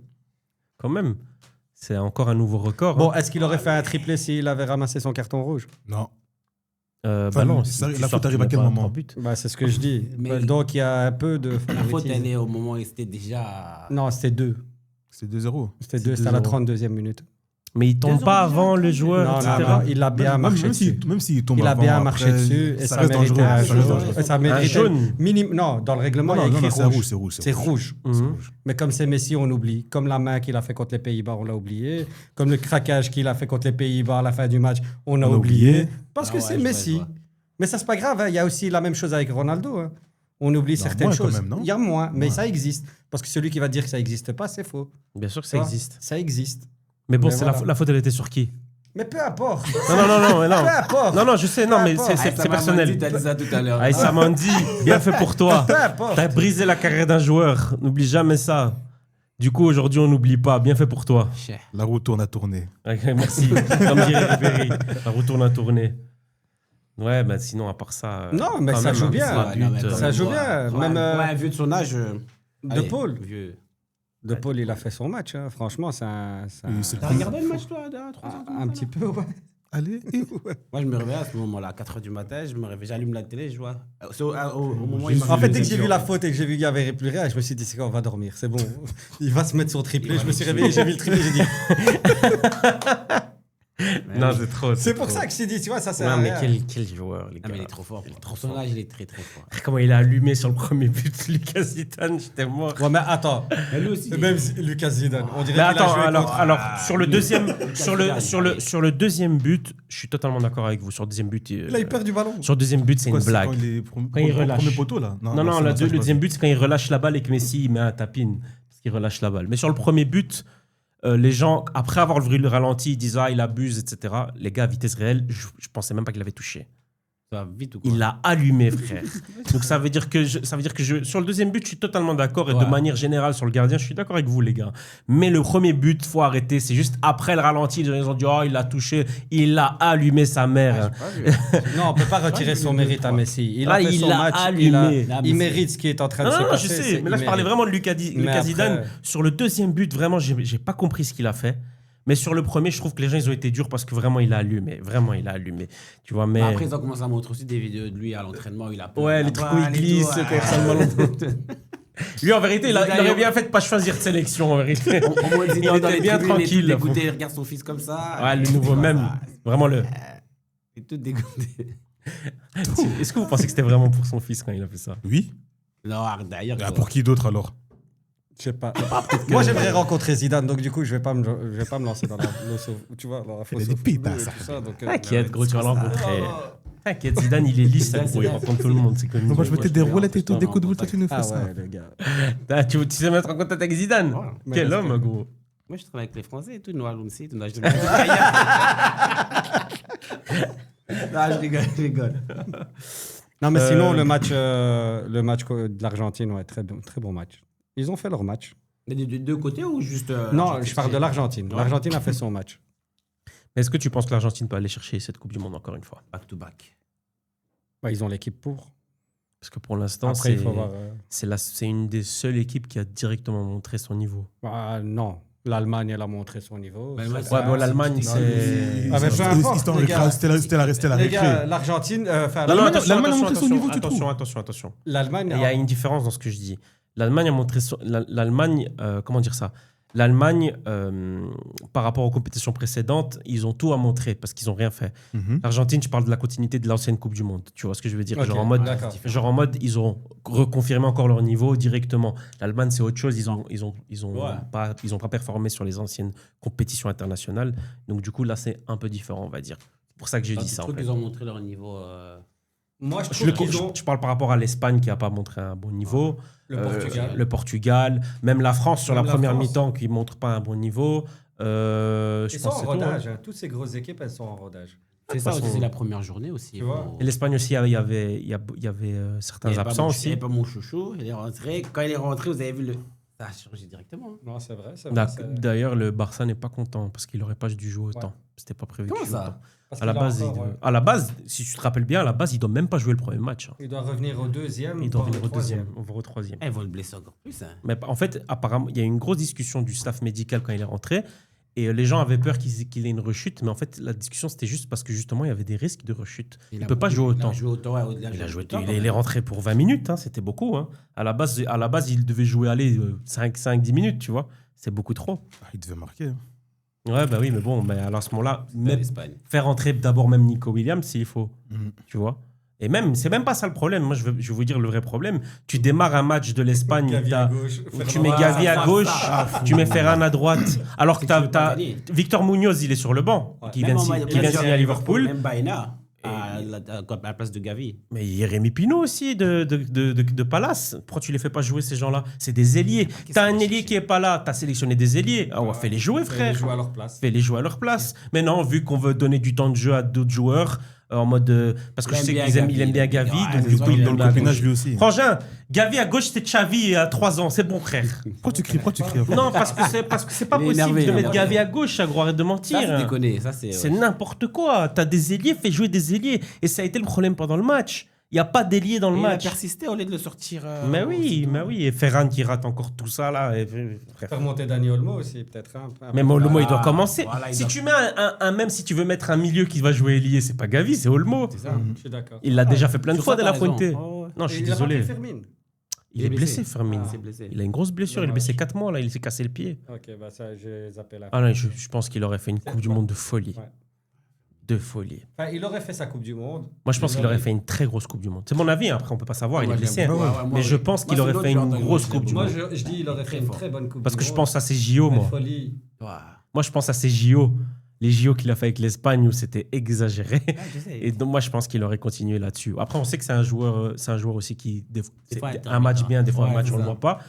C'est encore un nouveau record. Bon, hein. est-ce qu'il aurait fait un triplé s'il avait ramassé son carton rouge? Non. Bah non, ça, si la tu faute sors, arrive tu à quel mets pas moment? 3 buts. Bah, c'est ce que je dis. Mais- Donc, il y a un peu de La faute, favoritisme. elle est au moment où c'était déjà. Non, c'était 2. C'est 2-0. C'était C'est 2, c'était à la 2-0. 32e minute. Mais il tombe 2-0 pas déjà, avant le tranquille. joueur, Non, etc. non, il a bien marché dessus. Même s'il tombe Il a avant, bien après, marché dessus et ça reste méritait dangereux, un ça reste jaune. dangereux. Ça méritait jaune. Non, dans le règlement, Non, il y a non, écrit non, c'est rouge. rouge. C'est rouge. Mhm. Mais comme c'est Messi, on oublie. Comme la main qu'il a fait contre les Pays-Bas, on l'a oublié. Comme le craquage qu'il a fait contre les Pays-Bas à la fin du match, on a oublié. Parce que Ah ouais, c'est je vois, Messi. je vois. Mais ça, c'est pas grave. Hein. Il y a aussi la même chose avec Ronaldo. Hein. On oublie Non, certaines moins quand choses. même, non? Il y a moins, mais Ouais. ça existe. Parce que celui qui va dire que ça n'existe pas, c'est faux. Bien sûr que Tu ça vois, existe. Ça existe. Mais bon, Mais c'est voilà. la faute, elle était sur qui? Mais peu importe. Non, mais non. Peu importe. Non, je sais, non, mais Peu importe. c'est personnel. Tu as dit ça tout à l'heure. Aïssa Mandi, bien fait pour toi. Peu importe. T'as brisé la carrière d'un joueur. N'oublie jamais ça. Du coup, aujourd'hui, on n'oublie pas. Bien fait pour toi. Cher. La roue tourne à tourner. Ok, merci. Comme dirait Ribéry. Ça retourne à tourner. Ouais, mais sinon, à part ça. Non, mais quand ça même, joue hein, bien. trois Ouais, non, mais buts, quand Ça même, joue ouais. bien. Ouais, Même, un vieux de son âge. De allez, Paul. Vieux. De Paul, il a fait son match. Hein. Franchement, c'est un... C'est T'as regardé le match, toi, à 3 heures un petit peu, ouais. Allez. Moi, je me réveille à ce moment-là, à 4 h du matin, je me réveille, j'allume la télé, je vois. Au moment où il m'a En fait, dès que j'ai vu la faute et que j'ai vu qu'il n'y avait plus rien, je me suis dit, c'est quoi, on va dormir, c'est bon. Il va se mettre son triplé. Je me suis réveillé, j'ai vu le triplé, j'ai dit. Non, c'est trop. C'est pour ça que je t'ai dit, tu vois, ça c'est. Non, mais quel joueur, les Ah, gars. mais il est trop fort. Il est Pour trop son fort. âge, il est très très fort. Comment il a allumé sur le premier but, Lucas Zidane, j'étais mort. Ouais, mais attends. Mais lui aussi. Même Lucas Zidane, on dirait Mais qu'il a attends, joué alors, contre- sur le deuxième, Zidane, sur le deuxième but, je suis totalement d'accord avec vous. Sur le deuxième but, Il a eu peur du ballon. sur le deuxième but, c'est une blague. Quand il relâche. Premier poteau, là. Non, le deuxième but, c'est quand il relâche la balle et que Messi il met un tapin. Parce qu'il relâche la balle. Mais sur le premier but, les gens, après avoir vu le ralenti, ils disent il abuse, etc. Les gars, à vitesse réelle, je pensais même pas qu'il avait touché. Ça va vite ou quoi? Il l'a allumé, frère. Donc ça veut dire que, sur le deuxième but, je suis totalement d'accord. Et de Ouais. manière générale, sur le gardien, je suis d'accord avec vous, les gars. Mais le premier but, faut arrêter. C'est juste après le ralenti, les gens ils ont dit il l'a touché. Il l'a allumé, sa mère. Non, on peut pas retirer son mérite à Messi. Il Ah, a fait il son l'a match. allumé. Il mérite ce qui est en train de se Non, je passer. sais. Mais là, il je parlais mérite. vraiment de Lucas Mais Zidane. après- Sur le deuxième but, vraiment, j'ai pas compris ce qu'il a fait. Mais sur le premier, je trouve que les gens, ils ont été durs parce que vraiment, il a allumé. Vraiment, il a allumé. Tu vois, mais... Après, ils ont commencé à montrer aussi des vidéos de lui à l'entraînement. Il a peur Ouais, de les la trucs où il balle et glisse, tout, quand il ouais. ressent le ballon. Lui, en vérité, il aurait bien fait de pas choisir de sélection, en vérité. On voit Il Zidane dans était les bien tribunes, il est tranquille. tout dégoûté, il regarde son fils comme ça. Ouais, le nouveau même. Vraiment le... Il est tout dégoûté. Est-ce que vous pensez que c'était vraiment pour son fils quand il a fait ça? Oui. Non, d'ailleurs. Ah, pour qui d'autre alors? Je sais pas. Moi, j'aimerais rencontrer Zidane, donc du coup, je vais pas me lancer dans la tu vois, dans la fausse des pitas, ça. tout ça. Donc, T'inquiète, gros, tu vas l'rencontrer. T'inquiète, Zidane, il est lisse, ça, gros, il rencontre tout le monde. C'est connu. Moi, je mettais des roulettes et tout, des coups de boule, toi, tu nous fais ah ça. ouais, les gars. Tu sais mettre en contact avec Zidane? Voilà. Quel homme, gros. Moi, je travaille avec les Français et tout. Noah Lounsi, tout. Non, je rigole. Non, mais sinon, le match de l'Argentine, ouais, très bon match. Ils ont fait leur match. Mais de deux côtés ou juste. Non, je parle de l'Argentine. Ouais. L'Argentine a fait son match. Est-ce que tu penses que l'Argentine peut aller chercher cette Coupe du Monde encore une fois? Back to back. Bah, ils ont l'équipe pour. Parce que pour l'instant, Après, il faut voir. c'est une des seules équipes qui a directement montré son niveau. Ah, non. L'Allemagne, elle a montré son niveau. Ouais, ouais, Ouais, bon, l'Allemagne, c'est. Ah, mais peu importe, les gars. C'était la Les récré. gars, l'Argentine. L'Allemagne a montré son niveau du coup. Attention. L'Allemagne. Il y a une différence dans ce que je dis. L'Allemagne a montré l'Allemagne, comment dire ça? L'Allemagne, par rapport aux compétitions précédentes, ils ont tout à montrer parce qu'ils n'ont rien fait. L'Argentine, je parle de la continuité de l'ancienne Coupe du Monde. Tu vois ce que je veux dire? Ok, d'accord. Genre en mode, ils ont reconfirmé encore leur niveau directement. L'Allemagne, c'est autre chose. Ils ont pas performé sur les anciennes compétitions internationales. Donc du coup, là, c'est un peu différent, on va dire. C'est pour ça que je dis ça. En fait. Ils ont montré leur niveau. Moi, je trouve qu'ils ont. Je parle par rapport à l'Espagne qui n'a pas montré un bon niveau. Le Portugal. Même la France sur Même la la première France. mi-temps qui ne montre pas un bon niveau. Je Ils pense sont que en c'est tout, rodage. hein. Hein. Toutes ces grosses équipes, elles sont en rodage. C'est ça façon- aussi, c'est la première journée aussi. Tu vois. Et l'Espagne aussi, il y avait certains absents Il aussi. n'y avait pas mon chouchou. Il est rentré. Quand il est rentré, vous avez vu le. Ça a changé directement. Hein. Non, c'est vrai. D'ailleurs, le Barça n'est pas content parce qu'il n'aurait pas dû jouer autant. C'était pas prévu. Comment qu'il joue ça autant. À la base, si tu te rappelles bien, à la base, il doit même pas jouer le premier match. Hein. Il doit revenir au deuxième. Il doit voire revenir au troisième. voire au troisième. Ils vont le blesser encore plus. Hein. Mais en fait, apparemment, il y a eu une grosse discussion du staff médical quand il est rentré. Et les gens avaient peur qu'il ait une rechute. Mais en fait, la discussion, c'était juste parce que justement, il y avait des risques de rechute. Il ne peut pas jouer autant. Il est rentré pour 20 minutes. Hein, c'était beaucoup. Hein. À la base, il devait jouer 5-10 minutes, tu vois. C'est beaucoup trop. Ah, il devait marquer. Hein. Ouais, bah oui, mais bon, mais alors à ce moment-là, l'Espagne. faire rentrer d'abord même Nico Williams s'il faut. Tu vois. Et même, c'est même pas ça le problème. Moi, je vais vous dire le vrai problème. Tu démarres un match de l'Espagne où tu mets Gavi à gauche, tu mets Ferran à droite, alors que t'as Victor Munoz, il est sur le banc, qui vient de signer à Liverpool. Même Baena à la place de Gavi. Mais il y a Rémi Pinault aussi de Palace. Pourquoi tu les fais pas jouer, ces gens-là? C'est des ailiers. T'as un ailier qui est pas là, t'as sélectionné des ailiers. Ah ouais, fais-les jouer, frère. Fais-les jouer à leur place. Fais-les jouer à leur place. Mais non, vu qu'on veut donner du temps de jeu à d'autres joueurs, en mode. Parce que je sais qu'il aime bien Gavi, donc du coup, il Dans donne le à copinage gauche. lui aussi. Frangin, Gavi à gauche, c'était Xavi à 3 ans. C'est bon, frère. Pourquoi tu cries? Non, parce que c'est pas Il est possible énervé, de mettre énervé. Gavi à gauche, à gros, arrête de mentir. Ça, c'est déconné. Ça, c'est. C'est n'importe quoi. T'as des ailiers, fais jouer des ailiers. Et ça a été le problème pendant le match. Il n'y a pas d'ailier dans le Il a match. persisté au lieu de le sortir. Mais oui. Et Ferran qui rate encore tout ça, là. Faire monter Dani Olmo aussi, peut-être. Même Olmo, il doit commencer. Voilà, Si tu mets même si tu veux mettre un milieu qui va jouer ailier, c'est pas Gavi, c'est Olmo. C'est ça. Je suis d'accord. Il l'a déjà fait plein de Sur fois ça, de la t'as raison. Fuente. Oh, ouais. Non, je suis Il a pas désolé. pris Fermin. Il est blessé, Fermin. Il s'est blessé. Il a une grosse blessure. Il est Dommage. blessé 4 mois, là. Il s'est cassé le pied. Ok, bah ça, j'ai zappé la. Ah non, je pense qu'il aurait fait une Coupe du Monde de folie. Ouais. De folie. Enfin, il aurait fait sa Coupe du Monde. Moi, je pense qu'il aurait fait une très grosse Coupe du Monde. C'est mon avis, hein. Après, on peut pas savoir, il est blessé. Ouais, hein. ouais, moi, Mais je pense qu'il aurait fait une grosse Coupe du Moi, Monde. je dis il aurait fait une très bonne Coupe Parce du que Monde. je pense à ces JO, Mais moi. folie. Moi, je pense à ces JO. Les JO qu'il a fait avec l'Espagne où c'était exagéré. Et donc, moi, je pense qu'il aurait continué là-dessus. Après, on sait que c'est un joueur aussi qui. C'est fois, un match bien, des fois, un ouais, match, c'est on ne le ça. voit pas.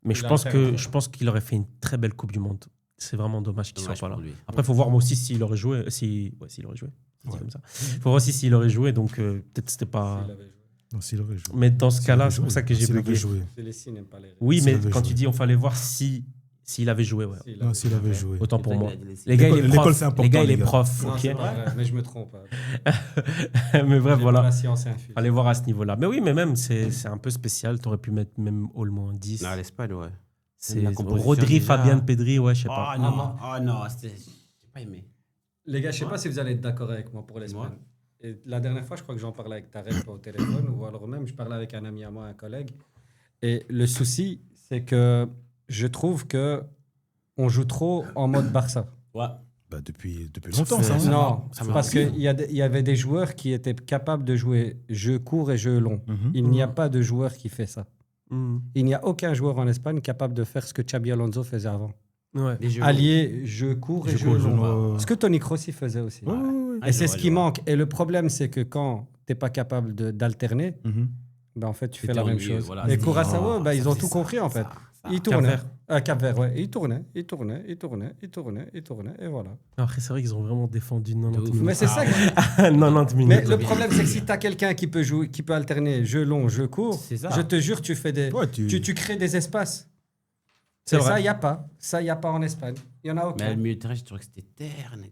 Mais je pense qu'il aurait fait une très belle Coupe du Monde. C'est vraiment dommage qu'il ne soit pas là. Après, il faut voir moi aussi s'il aurait joué. S'il aurait joué. C'est comme ça. Il faut voir aussi s'il aurait joué. Donc, peut-être c'était pas. S'il avait joué. Non, s'il aurait joué. Mais dans ce S'il cas-là, avait c'est pour joué. ça que j'ai S'il avait bugué. joué. Célestine n'aime pas les. Oui, S'il mais avait quand joué. tu dis on fallait voir s'il avait joué, ouais. Non, s'il avait joué. Autant pour moi. Les Les gars, il est L'école, prof. c'est important, Les gars, il les est gars. prof. Non, Ok. c'est pas vrai, mais je me trompe. Mais bref, voilà. La science infuse. Fallait voir à ce niveau-là. Mais oui, mais même, c'est un peu spécial. T'aurais pu mettre même Olmo en 10. Non, l'Espagne, ouais. C'est la composition Rodri, déjà. Fabian Pedri, ouais, je sais Oh pas. non, j'ai pas aimé. Les gars, je sais pas si vous allez être d'accord avec moi pour l'Espagne. Et la dernière fois, je crois que j'en parlais avec Tarek au téléphone, ou alors même, je parlais avec un ami à moi, un collègue. Et le souci, c'est que je trouve que on joue trop en mode Barça. Ouais. Depuis longtemps, ça. Non, Ça parce qu'il y avait des joueurs qui étaient capables de jouer jeu court et jeu long. Il n'y a pas de joueur qui fait ça. Il n'y a aucun joueur en Espagne capable de faire ce que Xabi Alonso faisait avant. Ouais. Allier jeu court et jeu long. Ce que Toni Kroos faisait aussi. Et c'est ce qui manque. Et le problème, c'est que quand tu n'es pas capable d'alterner, en fait, tu fais la même chose. Voilà, et Curaçao, ils ont tout compris, en fait. Ils tournaient. Cap-Vert. Ouais. Ils tournaient, et voilà. Après, c'est vrai qu'ils ont vraiment défendu 90 minutes. Mais c'est ça. 90 minutes. Mais le problème, c'est que si tu as quelqu'un qui peut jouer, qui peut alterner jeu long, jeu court, je te jure, tu fais tu crées des espaces. C'est vrai. Ça, il n'y a pas. Ça, il n'y a pas en Espagne. Il n'y en a aucun. Mais le milieu de terrain, je trouvais que c'était terne.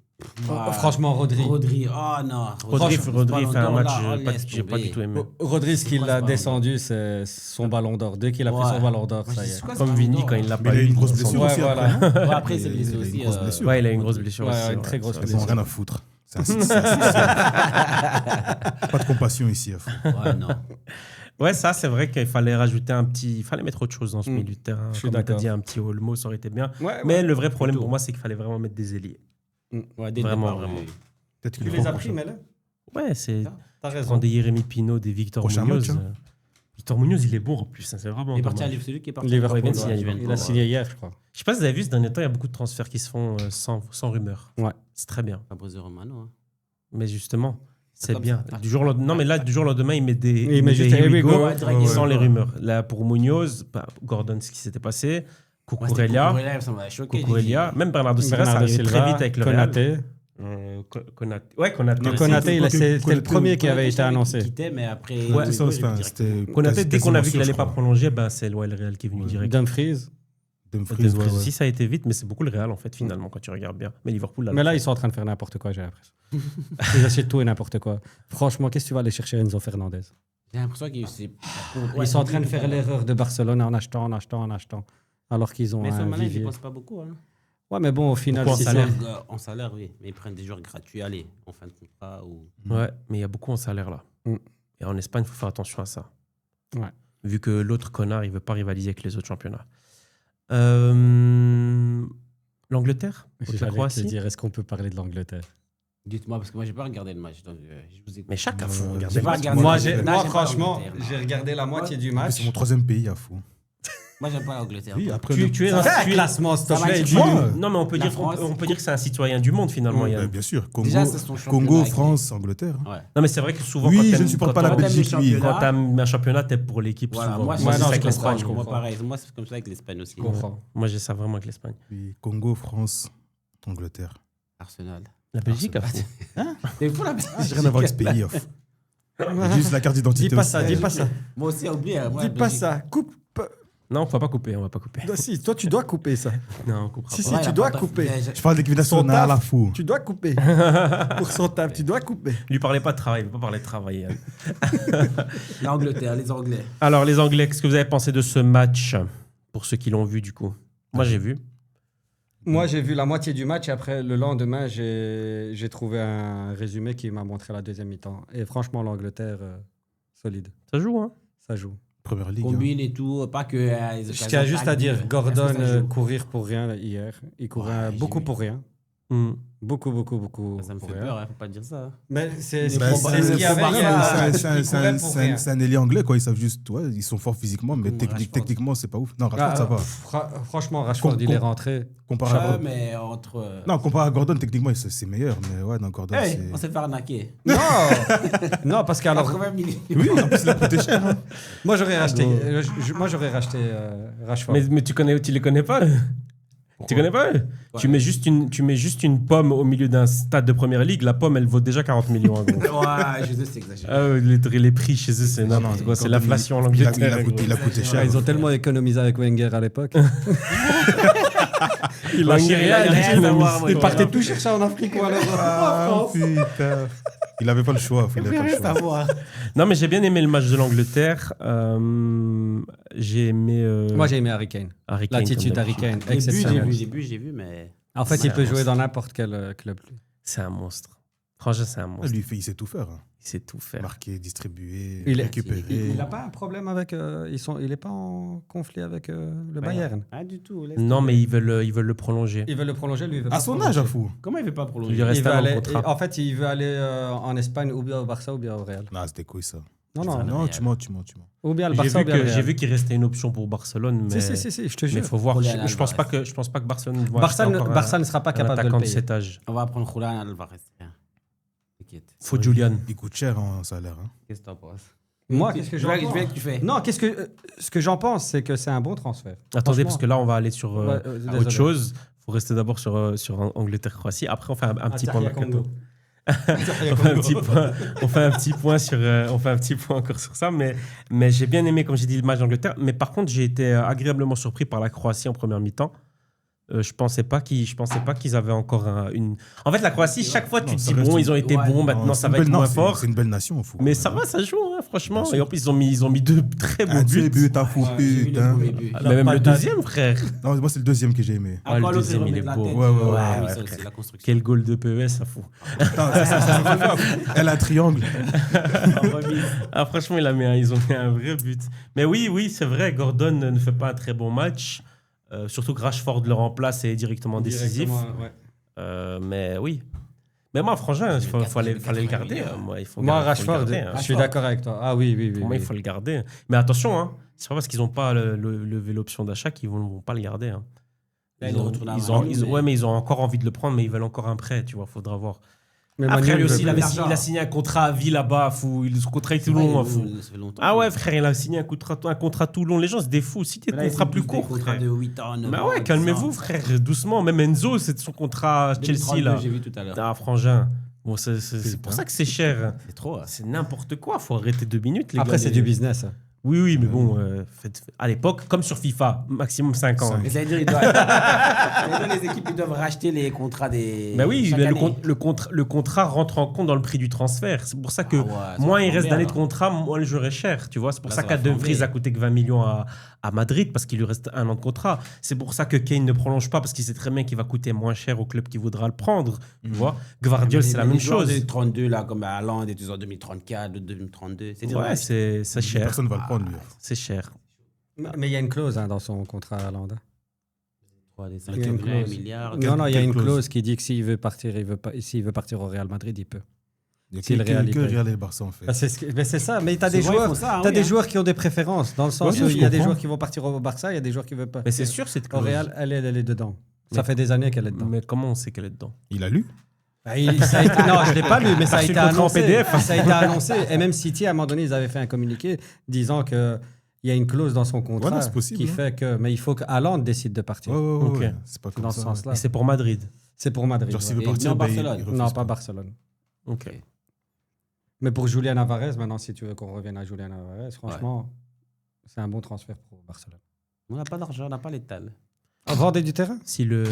Franchement, Rodri, oh non. Rodri fait un match que j'ai pas tomber. du tout aimé. Rodri, ce qu'il a descendu, c'est son ballon d'or. Dès qu'il a pris son ballon d'or, ça y est. Comme Vini quand il l'a pas Mais il a eu. une grosse blessure aussi. voilà. Après. Ouais, après, c'est blessé aussi. Ouais, il a une grosse blessure Ouais, aussi. une très grosse Ils blessure. n'ont rien à foutre. Pas de compassion ici. À fond. Ouais, non. Ouais, ça, c'est vrai qu'il fallait rajouter il fallait mettre autre chose dans ce milieu de terrain. Je suis Comme tu as d'accord. dit, un petit Olmo, ça aurait été bien. Ouais, Mais le vrai problème pour moi, c'est qu'il fallait vraiment mettre des ailiers. Ouais, dès le Vraiment, départ, vraiment. oui. Peut-être qu'il Tu faut les as prochain. pris, mais là, Ouais, c'est. t'as Prends raison. des Jérémy Pinault, des Victor Prochain Munoz. match, hein. Victor Munoz, il est bon en plus. Hein, c'est vraiment. Il est parti à dommage. Liverpool, celui qui est parti. Liverpool, Ouais, il vient de signer à ouais. Liverpool. Il a signé hier, je crois. Je sais pas si vous avez vu, ces derniers temps, il y a beaucoup de transferts qui se font sans rumeur. Ouais. C'est très bien. Fabrizio Romano. Hein. Mais justement, c'est comme bien. ça. Du jour au lendemain, non, mais là, du jour au lendemain, il met des. Il met juste des here we here we go, go. Ouais, direct, sans ouais, les ouais. rumeurs. Là, pour Munoz, Gordon, ce qui s'était passé. Moi, c'était Cucurella. ça m'a choqué. Cucurella. Même Bernardo Silva, ça Bernardo arrivait très Silva, vite avec le Real. Konaté. Konaté. Ouais, Konaté. Non, aussi. Konaté, c'était le Konaté, premier qui avait été annoncé. Quitté, mais après. Ouais, C'est ça, c'était. Konaté, dès qu'on a vu qu'il quasiment allait sûr, pas je crois. prolonger, c'est le Real qui est venu direct. Dumfries. Dumfries, ouais, ouais. Si ça a été vite, mais c'est beaucoup le Real en fait finalement quand tu regardes bien. Mais Liverpool Mais là, ils sont en train de faire n'importe quoi, j'ai l'impression. Ils achètent tout et n'importe quoi. Franchement, qu'est-ce que tu vas aller chercher Enzo Fernandez? J'ai l'impression qu'ils Ils sont en train de faire l'erreur de Barcelone en achetant. Alors qu'ils ont Mais un ça, maintenant, ils vivier. ne pensent pas beaucoup. Hein. Ouais, mais bon, au final, Beaucoup en si salaire. c'est- En salaire, oui. Mais ils prennent des joueurs gratuits, allez, en fin de contrat. Ou... Ouais, mais il y a beaucoup en salaire là. Mm. Et en Espagne, il faut faire attention à ça. Ouais. Vu que l'autre connard, il veut pas rivaliser avec les autres championnats. L'Angleterre, contre la J'allais te Croatie. dire, est-ce qu'on peut parler de l'Angleterre? Dites-moi, parce que moi, j'ai pas regardé le match. Donc, je vous écoute. Mais chacun faut J'ai regarder. pas le match. regardé. Moi, Là, moi, j'aime pas franchement, l'Angleterre. j'ai regardé la moitié du C'est match. mon troisième pays à fou. Moi, j'aime pas l'Angleterre. Oui, après. Tu es un Fais un classement, s'il te Ça plaît. marche. dis-nous. Moi, Non, mais on peut La dire, France, on peut dire que c'est un citoyen du monde finalement. Yann. bien sûr. Congo, Déjà, c'est son championnat Congo, avec France, Angleterre. hein. Ouais. Non, mais c'est vrai que souvent, Oui, quand je t'aimes- ne supporte quand pas la t'aimes Belgique, les oui. championnats, Quand t'aimes un championnat, t'es pour l'équipe Voilà, souvent. moi, Moi, c'est non, ça je avec comprends, l'Espagne. je comprends. Moi, pareil. Moi, c'est comme ça avec l'Espagne aussi. Je comprends. Moi, j'ai ça vraiment avec l'Espagne. Oui, Congo, France, Angleterre. Arsenal. La Belgique, à fond. Mais pour la J'ai rien à voir avec ce pays. off. Juste la carte d'identité. Dis pas aussi. ça, dis pas ça. Moi aussi, j'ai oublié. Moi, Dis la pas Belgique. ça. Coupe. Non, on va pas couper, on va pas couper. Non, si, toi, tu dois couper ça. Non, on coupera Si, pas. si, Ouais, tu la dois porte- couper. Je parle d'équipe nationale à la fou. Tu dois couper. Pour son table, tu dois couper. Lui parlez pas de travail, il veut pas parler de travail. Yann. L'Angleterre, les Anglais. Alors, les Anglais, qu'est-ce que vous avez pensé de ce match pour ceux qui l'ont vu du coup? Moi, j'ai vu. Moi, j'ai vu la moitié du match et après, le lendemain, j'ai trouvé un résumé qui m'a montré la deuxième mi-temps. Et franchement, l'Angleterre, solide. Ça joue, hein? Ça joue. Première ligue. hein. Combine et tout. Pas que. Je tiens juste à dire, Gordon courir pour rien là, hier. Il courait Ouais, j'ai beaucoup vu. pour rien. Hmm. Beaucoup Ça me pour fait rien. peur, hein, faut pas dire ça. Mais c'est Mais ce Bah, c'est ce qu'il y avait c'est- hier. c'est un ailier anglais, quoi. Ils savent juste. Ouais, ils sont forts physiquement, mais Rashford. techniquement, c'est pas ouf. Non, Rashford, ça va. Franchement, Rashford, il est rentré. Comparé à Ouais, Gordon. mais entre. Non, comparé à Gordon, techniquement, c'est meilleur. Mais ouais, non, Gordon, Hey, c'est. on s'est fait arnaquer. Non Non, parce qu'alors, 80 millions. Oui, en plus, il a coûté cher. hein. moi, j'aurais racheté Rashford. Mais tu les connais pas eux Tu connais pas eux Tu mets juste une pomme au milieu d'un stade de première ligue, la pomme elle vaut déjà 40 millions. En gros. Ouais, je sais, c'est exagéré. Ah ouais, les prix chez eux c'est n'importe quoi, c'est Gordon, l'inflation en il a Angleterre. coûté- il a coûté cher. Ils ont tellement économisé avec Wenger à l'époque. Il Wenger, il a rien à voir, Ils ouais. partaient tout chercher en Afrique ou alors en Ah, France. putain. Il avait pas le choix. Il avait pas le choix. savoir. Non mais j'ai bien aimé le match de l'Angleterre. J'ai aimé Moi, j'ai aimé Harry Kane. Harry Kane. L'attitude comme d'Harry d'habitude. Kane, exceptionnelle. J'ai vu, mais. En fait, C'est il peut un jouer dans n'importe quel club. C'est un monstre. Frangin, c'est un monstre. Lui, il sait tout faire. Hein. Il sait tout faire. Marquer, distribuer, Il est- récupérer. Il n'a pas un problème avec. Il n'est pas en conflit avec le Bayern. Pas du tout. laisse Non, tomber. mais ils veulent le prolonger. Il veut le prolonger, lui. Il veut À pas son prolonger. âge, à fou. Comment il veut pas Il prolonger lui reste Il veut un an de aller, contrat. en fait, il veut aller en Espagne ou bien au Barça ou bien au Real. Non, c'était quoi ça? Non, non. Non, tu mens. Ou bien le J'ai Barça ou vu bien le que- j'ai Real. vu qu'il restait une option pour Barcelone, mais Si, je te mais jure. faut voir. Julian Je pense Alvarez. pas que Barcelone va Barça, acheter encore Barça ne sera pas un capable de attaquant le de payer. cet âge. On va prendre Julian Alvarez. Tiens. T'inquiète. Faut Julian. Il coûte cher en salaire. Hein. Qu'est-ce que t'en penses? Moi, qu'est-ce que Je j'en veux pense que tu fais. Non, ce que j'en pense, c'est que c'est un bon transfert. Attendez, Franchement. parce que là, on va aller sur Ouais, à désolé. autre chose. Il faut rester d'abord sur Angleterre-Croatie. Après, on fait un petit point mercato. On fait un petit point encore sur ça, mais j'ai bien aimé, comme j'ai dit, le match d'Angleterre. Mais par contre, j'ai été agréablement surpris par la Croatie en première mi-temps. Je pensais pas qu'ils avaient encore une. En fait, la Croatie, chaque fois, tu Non, te ça dis reste bon, une- ils ont été Ouais, bons, non, maintenant C'est ça une va être belle- moins non, fort. C'est une belle nation, fou. Mais ça va, ça joue, hein, franchement. Bien sûr. Et en plus, ils ont mis deux très beaux Un buts. but, un fou, J'ai vu le putain. premier but. Mais même le deuxième, frère. Non, moi, c'est le deuxième que j'ai aimé. Ah, le Encore l'autre, deuxième, il est remet la beau. tête. Ouais, ouais, oui, ouais, ça, frère. c'est la construction. Quel goal de PES, ça fout. Putain, Elle a un triangle. Ah, franchement, ils ont mis un vrai but. Mais oui, c'est vrai, Gordon ne fait pas un très bon match. Surtout que Rashford le remplace et est directement décisif. Directement, ouais. Mais oui. Mais moi, Frangin, il fallait le garder. Hein. Moi, il faut Moi, garder, faut le Rashford, garder, hein. je suis d'accord avec toi. Ah oui. Pour moi, il faut le garder. Mais attention, hein, c'est pas parce qu'ils n'ont pas levé l'option d'achat qu'ils vont pas le garder. Hein. Là, Ils il ont- retourne à ils Man ont- U, ils ont- mais- ouais, mais ils ont encore envie de le prendre, mais ils veulent encore un prêt, tu vois, faudra voir. Mais Après, Manu, lui aussi, veut- il a signé un contrat à vie là-bas, fou. Son contrat est tout Ouais, long, il- fou. ça fait longtemps. Ah ouais, frère, il a signé un contrat tout long. Les gens, c'est des fous. Si t'es Mais là, ils contrat font plus tous des court, contrats frère. de 8 ans, 9 Bah ans, ouais, 10 calmez-vous, ans. frère, doucement. Même Enzo, c'est son contrat Chelsea, 2032, là. J'ai vu tout à l'heure. Ah, Frangin. Bon, c'est pour ça que c'est cher. C'est trop. hein. C'est n'importe quoi. Faut arrêter 2 minutes, les gars. Après, c'est du business. Oui, mais bon, à l'époque, comme sur FIFA, maximum 5 ans. Mais c'est-à-dire, les équipes ils doivent racheter les contrats des. Bah oui, chaque mais année. le contrat rentre en compte dans le prix du transfert. C'est pour ça que Ah ouais, ça moins va il reste flamber, d'années de alors. contrat, moins le joueur est cher. Tu vois, c'est pour Là, ça ça va qu'Ademfries flamber. a coûté que 20 millions à Madrid parce qu'il lui reste 1 an de contrat. C'est pour ça que Kane ne prolonge pas parce qu'il sait très bien qu'il va coûter moins cher au club qui voudra le prendre. Tu vois, Gvardiol, c'est la même chose. De 32 là, comme Haaland, et tout en 2034, 2032. C'est Ouais, c'est cher. Personne ne va le prendre, lui. C'est cher. Mais il y a une clause dans son contrat à Hollande. des Il y a une 5 clause. milliards. Non, il y a quelle une clause clause qui dit que s'il veut partir, s'il veut partir au Real Madrid, il peut. Il y a Si le Real, il que paye. Real et le Barça, en fait. Bah, c'est ça, mais tu as des Souvent, ils joueurs. font ça, hein, T'as oui, des hein. joueurs qui ont des préférences, dans le sens Ouais, où je il y a des comprends. joueurs qui vont partir au Barça, il y a des joueurs qui veulent pas. Mais c'est sûr, cette Au clause. Real, elle est dedans. Ça Mais- fait des années qu'elle est dedans. Mais comment on sait qu'elle est dedans? Il a lu. Bah, ça a été- non, je ne l'ai pas lu, mais ça a J'ai été le contrat en annoncé. PDF. Ça a été annoncé. Et même City, à un moment donné, ils avaient fait un communiqué disant qu'il y a une clause dans son contrat Ouais, non, c'est possible, qui hein. fait que. Mais il faut qu'Haaland décide de partir. Ouais, Ok. ouais. C'est pas comme Dans ça. ce sens-là. Et c'est pour Madrid. C'est pour Madrid. Genre, s'il ouais. veut partir, non, ben, Barcelone. il refuse Non, pas Barcelone. Ok. Mais pour Julian Alvarez, maintenant, si tu veux qu'on revienne à Julian Alvarez, franchement, c'est un bon transfert pour Barcelone. On n'a pas d'argent, on n'a pas l'étal. Vendez du terrain. Si le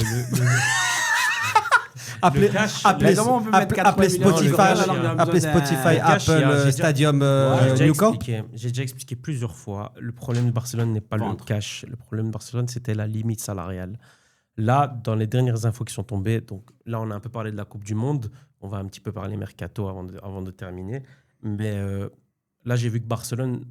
Appelez, cash, appelez, mais comment on peut mettre 80 appelez millions Spotify, le cash, il y a appelez besoin d'un- Spotify, le cash, Apple il y a- j'ai Stadium J'ai déjà expliqué plusieurs fois. Le problème de Barcelone n'est pas Vendre. le cash. Le problème de Barcelone, c'était la limite salariale. Là, dans les dernières infos qui sont tombées, donc là, on a un peu parlé de la Coupe du Monde. On va un petit peu parler mercato avant de terminer. Mais là, j'ai vu que Barcelone,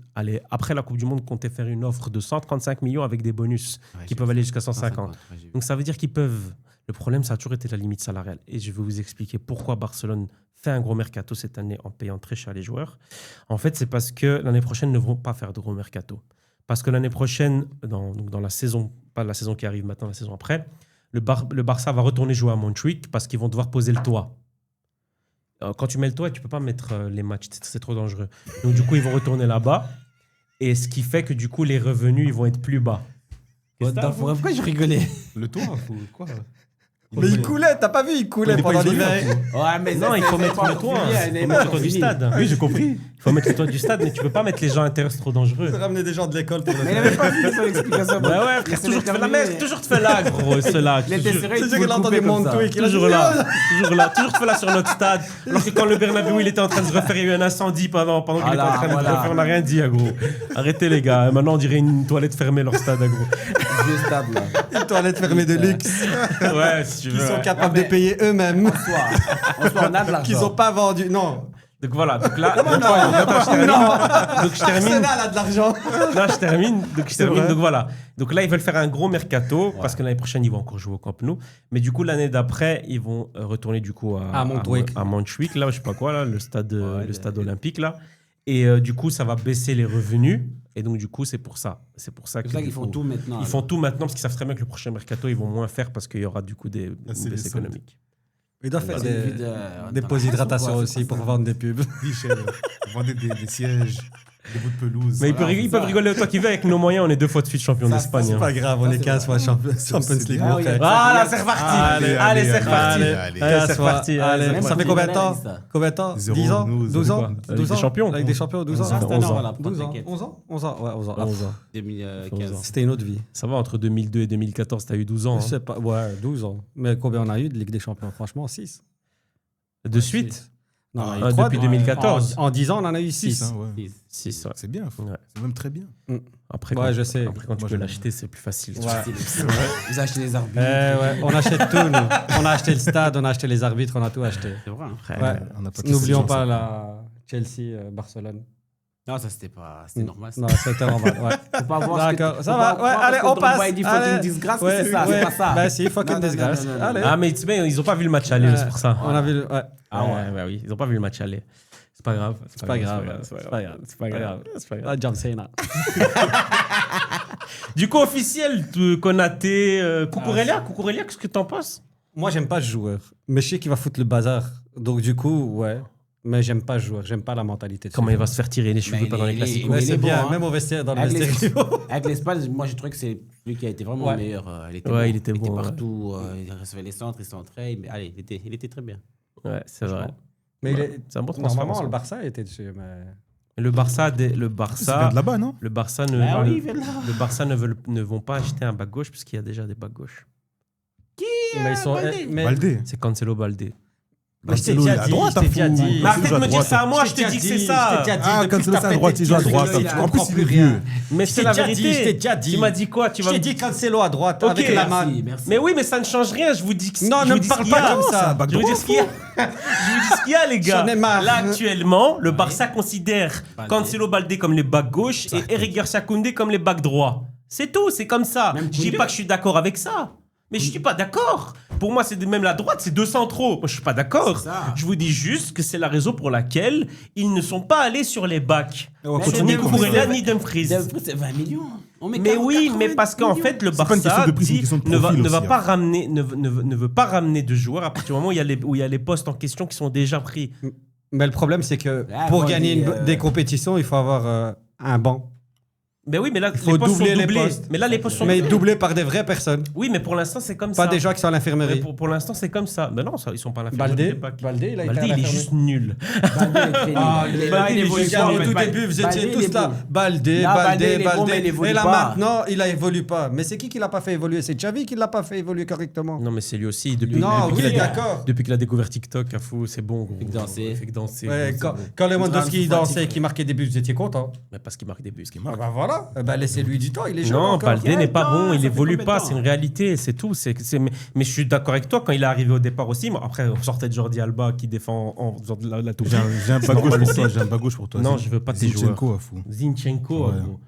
après la Coupe du Monde, comptait faire une offre de 135 millions avec des bonus qui peuvent aller jusqu'à 150. Donc ça veut dire qu'ils peuvent. Le problème, ça a toujours été la limite salariale. Et je vais vous expliquer pourquoi Barcelone fait un gros mercato cette année en payant très cher les joueurs. En fait, c'est parce que l'année prochaine, ils ne vont pas faire de gros mercato. Parce que l'année prochaine, dans la saison, pas la saison qui arrive maintenant, la saison après, le Barça va retourner jouer à Montjuic parce qu'ils vont devoir poser le toit. Quand tu mets le toit, tu ne peux pas mettre les matchs, c'est trop dangereux. Donc du coup, ils vont retourner là-bas. Et ce qui fait que du coup, les revenus ils vont être plus bas. Pourquoi je rigolais? Le toit, quoi. Mais il coulait, t'as pas vu, il coulait pendant l'hiver. Ouais, mais Non, il faut mettre le toit. Il faut mettre le toit du stade. Oui, j'ai compris. Il faut mettre le toit du stade, mais tu peux pas mettre les gens à l'intérieur, c'est trop dangereux. Ramener des gens de l'école pour le Mais il faire. n'avait pas fini son explication. Bah ouais, frère, toujours te fais la merde, toujours te fais là, gros, ceux-là. Il était sérieux, C'est il sûr qu'il a entendu Montoui qui l'a Toujours dit, là, toujours te fais là sur notre stade. Alors que quand le Bernabéu il était en train de se refaire, il y a eu un incendie pendant qu'il était en train de se refaire, on n'a rien dit, gros. Arrêtez les gars, maintenant on dirait une toilette fermée leur stade, gros. Vieux stade là. Une toilette fermée de luxe. Ouais, si tu Qui veux. sont Ouais. capables de payer eux-mêmes. En soi, on a de l'argent. Qu'ils n'ont pas vendu. Non. Donc voilà, donc là, attends, je termine. Donc je termine. Arsenal a de l'argent. Non, je termine. Donc, C'est vrai. Donc voilà. Donc là, ils veulent faire un gros mercato parce que l'année prochaine, ils vont encore jouer au Camp Nou. Mais du coup, l'année d'après, ils vont retourner du coup À Montjuic. à Montjuic, là, je sais pas quoi, là, le stade, Ouais, le stade olympique là. Et du coup, ça va baisser les revenus. Et donc du coup, c'est pour ça. C'est pour ça C'est pour ça du qu'ils font coup, tout maintenant. Ils font tout maintenant parce qu'ils savent très bien que le prochain mercato, ils vont moins faire parce qu'il y aura du coup des c'est baisses les soldes. économiques. Ils doivent faire C'est une des, vie de- des pauses d'hydratation Ouais, c'est aussi pas pour ça. vendre des pubs. Michel, vendez des sièges, des bouts de pelouse. Mais Voilà, ils c'est peuvent ça. rigoler autant qu'ils veulent avec nos moyens. On est 2 fois de suite champion Ça, d'Espagne. C'est hein. pas grave, on Ça, est c'est 15 fois vrai. Champions League. bien. mon frère. Voilà, c'est reparti. Allez, Allez, c'est allez, reparti. allez, Allez, allez. c'est reparti. Allez, Allez, ça fait Même combien de temps Martinelli, ça. Combien de temps Zéro, 10 ans nous, 12 ans quoi Avec 12 des ans champions Avec des champions, 12 ans Ça, c'est un 11 an, ans. voilà, 12 ans t'inquiète. 11 ans 11 ans, ouais, 11 ans. 11 ans. 2015. C'était une autre vie. Ça va, entre 2002 et 2014, t'as eu 12 ans. Je hein. sais pas, ouais, 12 ans. Mais combien on a eu de Ligue des Champions? Franchement, 6. De suite Non, on a eu Ah, trois depuis de- 2014. En 10 ans, on en a eu 6, 6. hein, ouais. 6, ouais. C'est bien, Ouais. c'est même très bien. Après, Ouais, quand, je sais. Après, quand tu Moi, peux j'aime l'acheter, c'est plus facile. tu Ouais. vois. Vous achetez les arbitres. Ouais, on achète tout, nous. On a acheté le stade, on a acheté les arbitres, on a tout acheté. C'est vrai. hein. Après, Ouais. On n'a pas N'oublions tous ces pas gens, la Chelsea, Barcelone. Non, ça, c'était pas. C'était normal. ça. Non, c'était normal. Ouais. Faut pas voir ce que- D'accord, faut ça pas va. croire Ouais, parce allez, que on Drogba, passe. il dit Allez. fucking disgrâce, Ouais, c'est ça, ouais. c'est pas ça. Bah, si, fucking Non, non, disgrâce. non, non, non. Allez. Ah, mais tu sais, ils ont pas vu le match aller, c'est pour ça. On a vu le. Ouais. Ah ouais. Bah oui, ils ont pas vu le match aller. C'est pas grave. C'est pas grave. C'est pas grave. C'est pas grave. C'est pas grave. Ah, John Cena. Du coup, officiel, Konaté, Cucurella, qu'est-ce que t'en penses? Moi, j'aime pas ce joueur. Mais je sais qu'il va foutre le bazar. Donc, du coup, ouais. Mais j'aime pas ce joueur. J'aime pas la mentalité de ce Comment il joueur. va se faire tirer les cheveux Mais pendant les il est- classiques? Ouais, il c'est est bien. bon, hein. Même au vestiaire, dans le Avec vestiaire. Avec l'Espagne, moi, je trouvais que c'est lui qui a été vraiment Ouais. le meilleur. Il était Ouais, bon. il était bon, ouais. partout. Il recevait les centres, il centrait. Mais allez, il était très bien. Ouais, c'est vrai. Mais il est. C'est un bon transfert. Normalement, le ensemble. Barça était dessus. Mais... Le Barça, Ça vient de là-bas, non? le Barça ne, Ah le, oui, il fait là. le Barça ne vont pas acheter un back gauche parce qu'il y a déjà des back gauche. Mais ils sont. Baldé. Mais... Baldé. C'est Cancelo Balde. Mais je t'ai Cancelo, il est déjà à dit. droite, Je t'ai à déjà fond. dit. Mais Mais arrête de me dire ça à moi, Je je t'ai te dis que déjà c'est dit, ça. je t'ai déjà dit. Ah, depuis Cancelo, que c'est à t'as fait droite, tes il joue à petits droite. trucs, En plus, comprends il est plus rien. vieux. Mais Je c'est t'ai la déjà vérité. dit, je t'ai déjà dit. Tu m'as dit quoi? Tu Je vas t'ai me- dit Cancelo à droite Ok, avec la Merci, main. merci. Mais oui, mais ça ne change rien. Je vous dis que Non, je ne vous me dis parle ce qu'il y pas a. comme ça. back Je vous dis droit, ce qu'il y a. Je vous dis ce qu'il y a, les gars. J'en ai marre. Là, actuellement, le Barça considère Baldé. Cancelo Balde comme les backs gauche et Eric Garcia Koundé comme les backs droits. C'est tout, c'est comme ça. Même Je dis Koundé. pas que je suis d'accord avec ça. Mais je suis pas d'accord. Pour moi, c'est même la droite, c'est 200 trop. Moi, je suis pas d'accord. C'est ça. Je vous dis juste que c'est la raison pour laquelle ils ne sont pas allés sur les backs. On Mais continue Ni c'est- comme Cucurella ça. ni Dumfries. Dumfries, c'est 20 millions. On met Mais 40, oui, 80 mais parce qu'en millions. fait, le C'est pas une question Barça de prix, c'est une question de ne va profil pas aussi, hein. ramener, ne veut pas ramener de joueurs à partir du moment où il y a les postes en question qui sont déjà pris. Mais le problème, c'est que Ah, pour moi, gagner des, des compétitions, il faut avoir un banc. Ben oui, mais là, faut les postes sont doubler les doublés. postes. Mais là, les postes sont Mais doublés. doublé par des vraies personnes. Oui, mais pour l'instant, c'est comme Pas ça. des gens qui sont à Mais l'infirmerie. pour l'instant, c'est comme ça. Mais non, ça, ils sont pas à l'infirmerie. les Baldé, Pâques. Baldé, il a été Balde, à il est l'infirmerie. juste nul. Baldé, il est très nul. Il est là, Baldé, il il est évolue juste pas, Au nul. mais tout Baldé- début, vous Baldé, étiez il est tous là. bon. Baldé, Là, Baldé, Baldé, il est bon, mais il Baldé. évolue Et là pas. maintenant, il évolue pas. Mais c'est qui l'a pas fait évoluer? C'est Xavi qui l'a pas fait évoluer correctement. Non, mais c'est lui aussi. Depuis, Non, depuis oui, qu'il a- d'accord. Depuis qu'il a découvert TikTok, à fou, c'est bon. Gros. Fait que danser. Il fait que danser. Ouais, c'est quand, bon. quand Lewandowski Ansu Fati, dansait et frère. qu'il marquait des buts, vous étiez content. Mais parce qu'il marque des buts. Ah bah voilà. Eh ben, laissez-lui du temps, il est jeune Non, encore. Baldé n'est pas Attends, bon, il ça fait évolue combien de pas, temps c'est une réalité, c'est tout. Mais je suis d'accord avec toi, quand il est arrivé au départ aussi, moi, après on sortait de Jordi Alba qui défend en faisant de la touche. J'ai un bas gauche pour toi, j'ai un bas gauche pour toi. Non, je veux pas tes Zinchenko à fou. Zinchenko, Ouais. gros.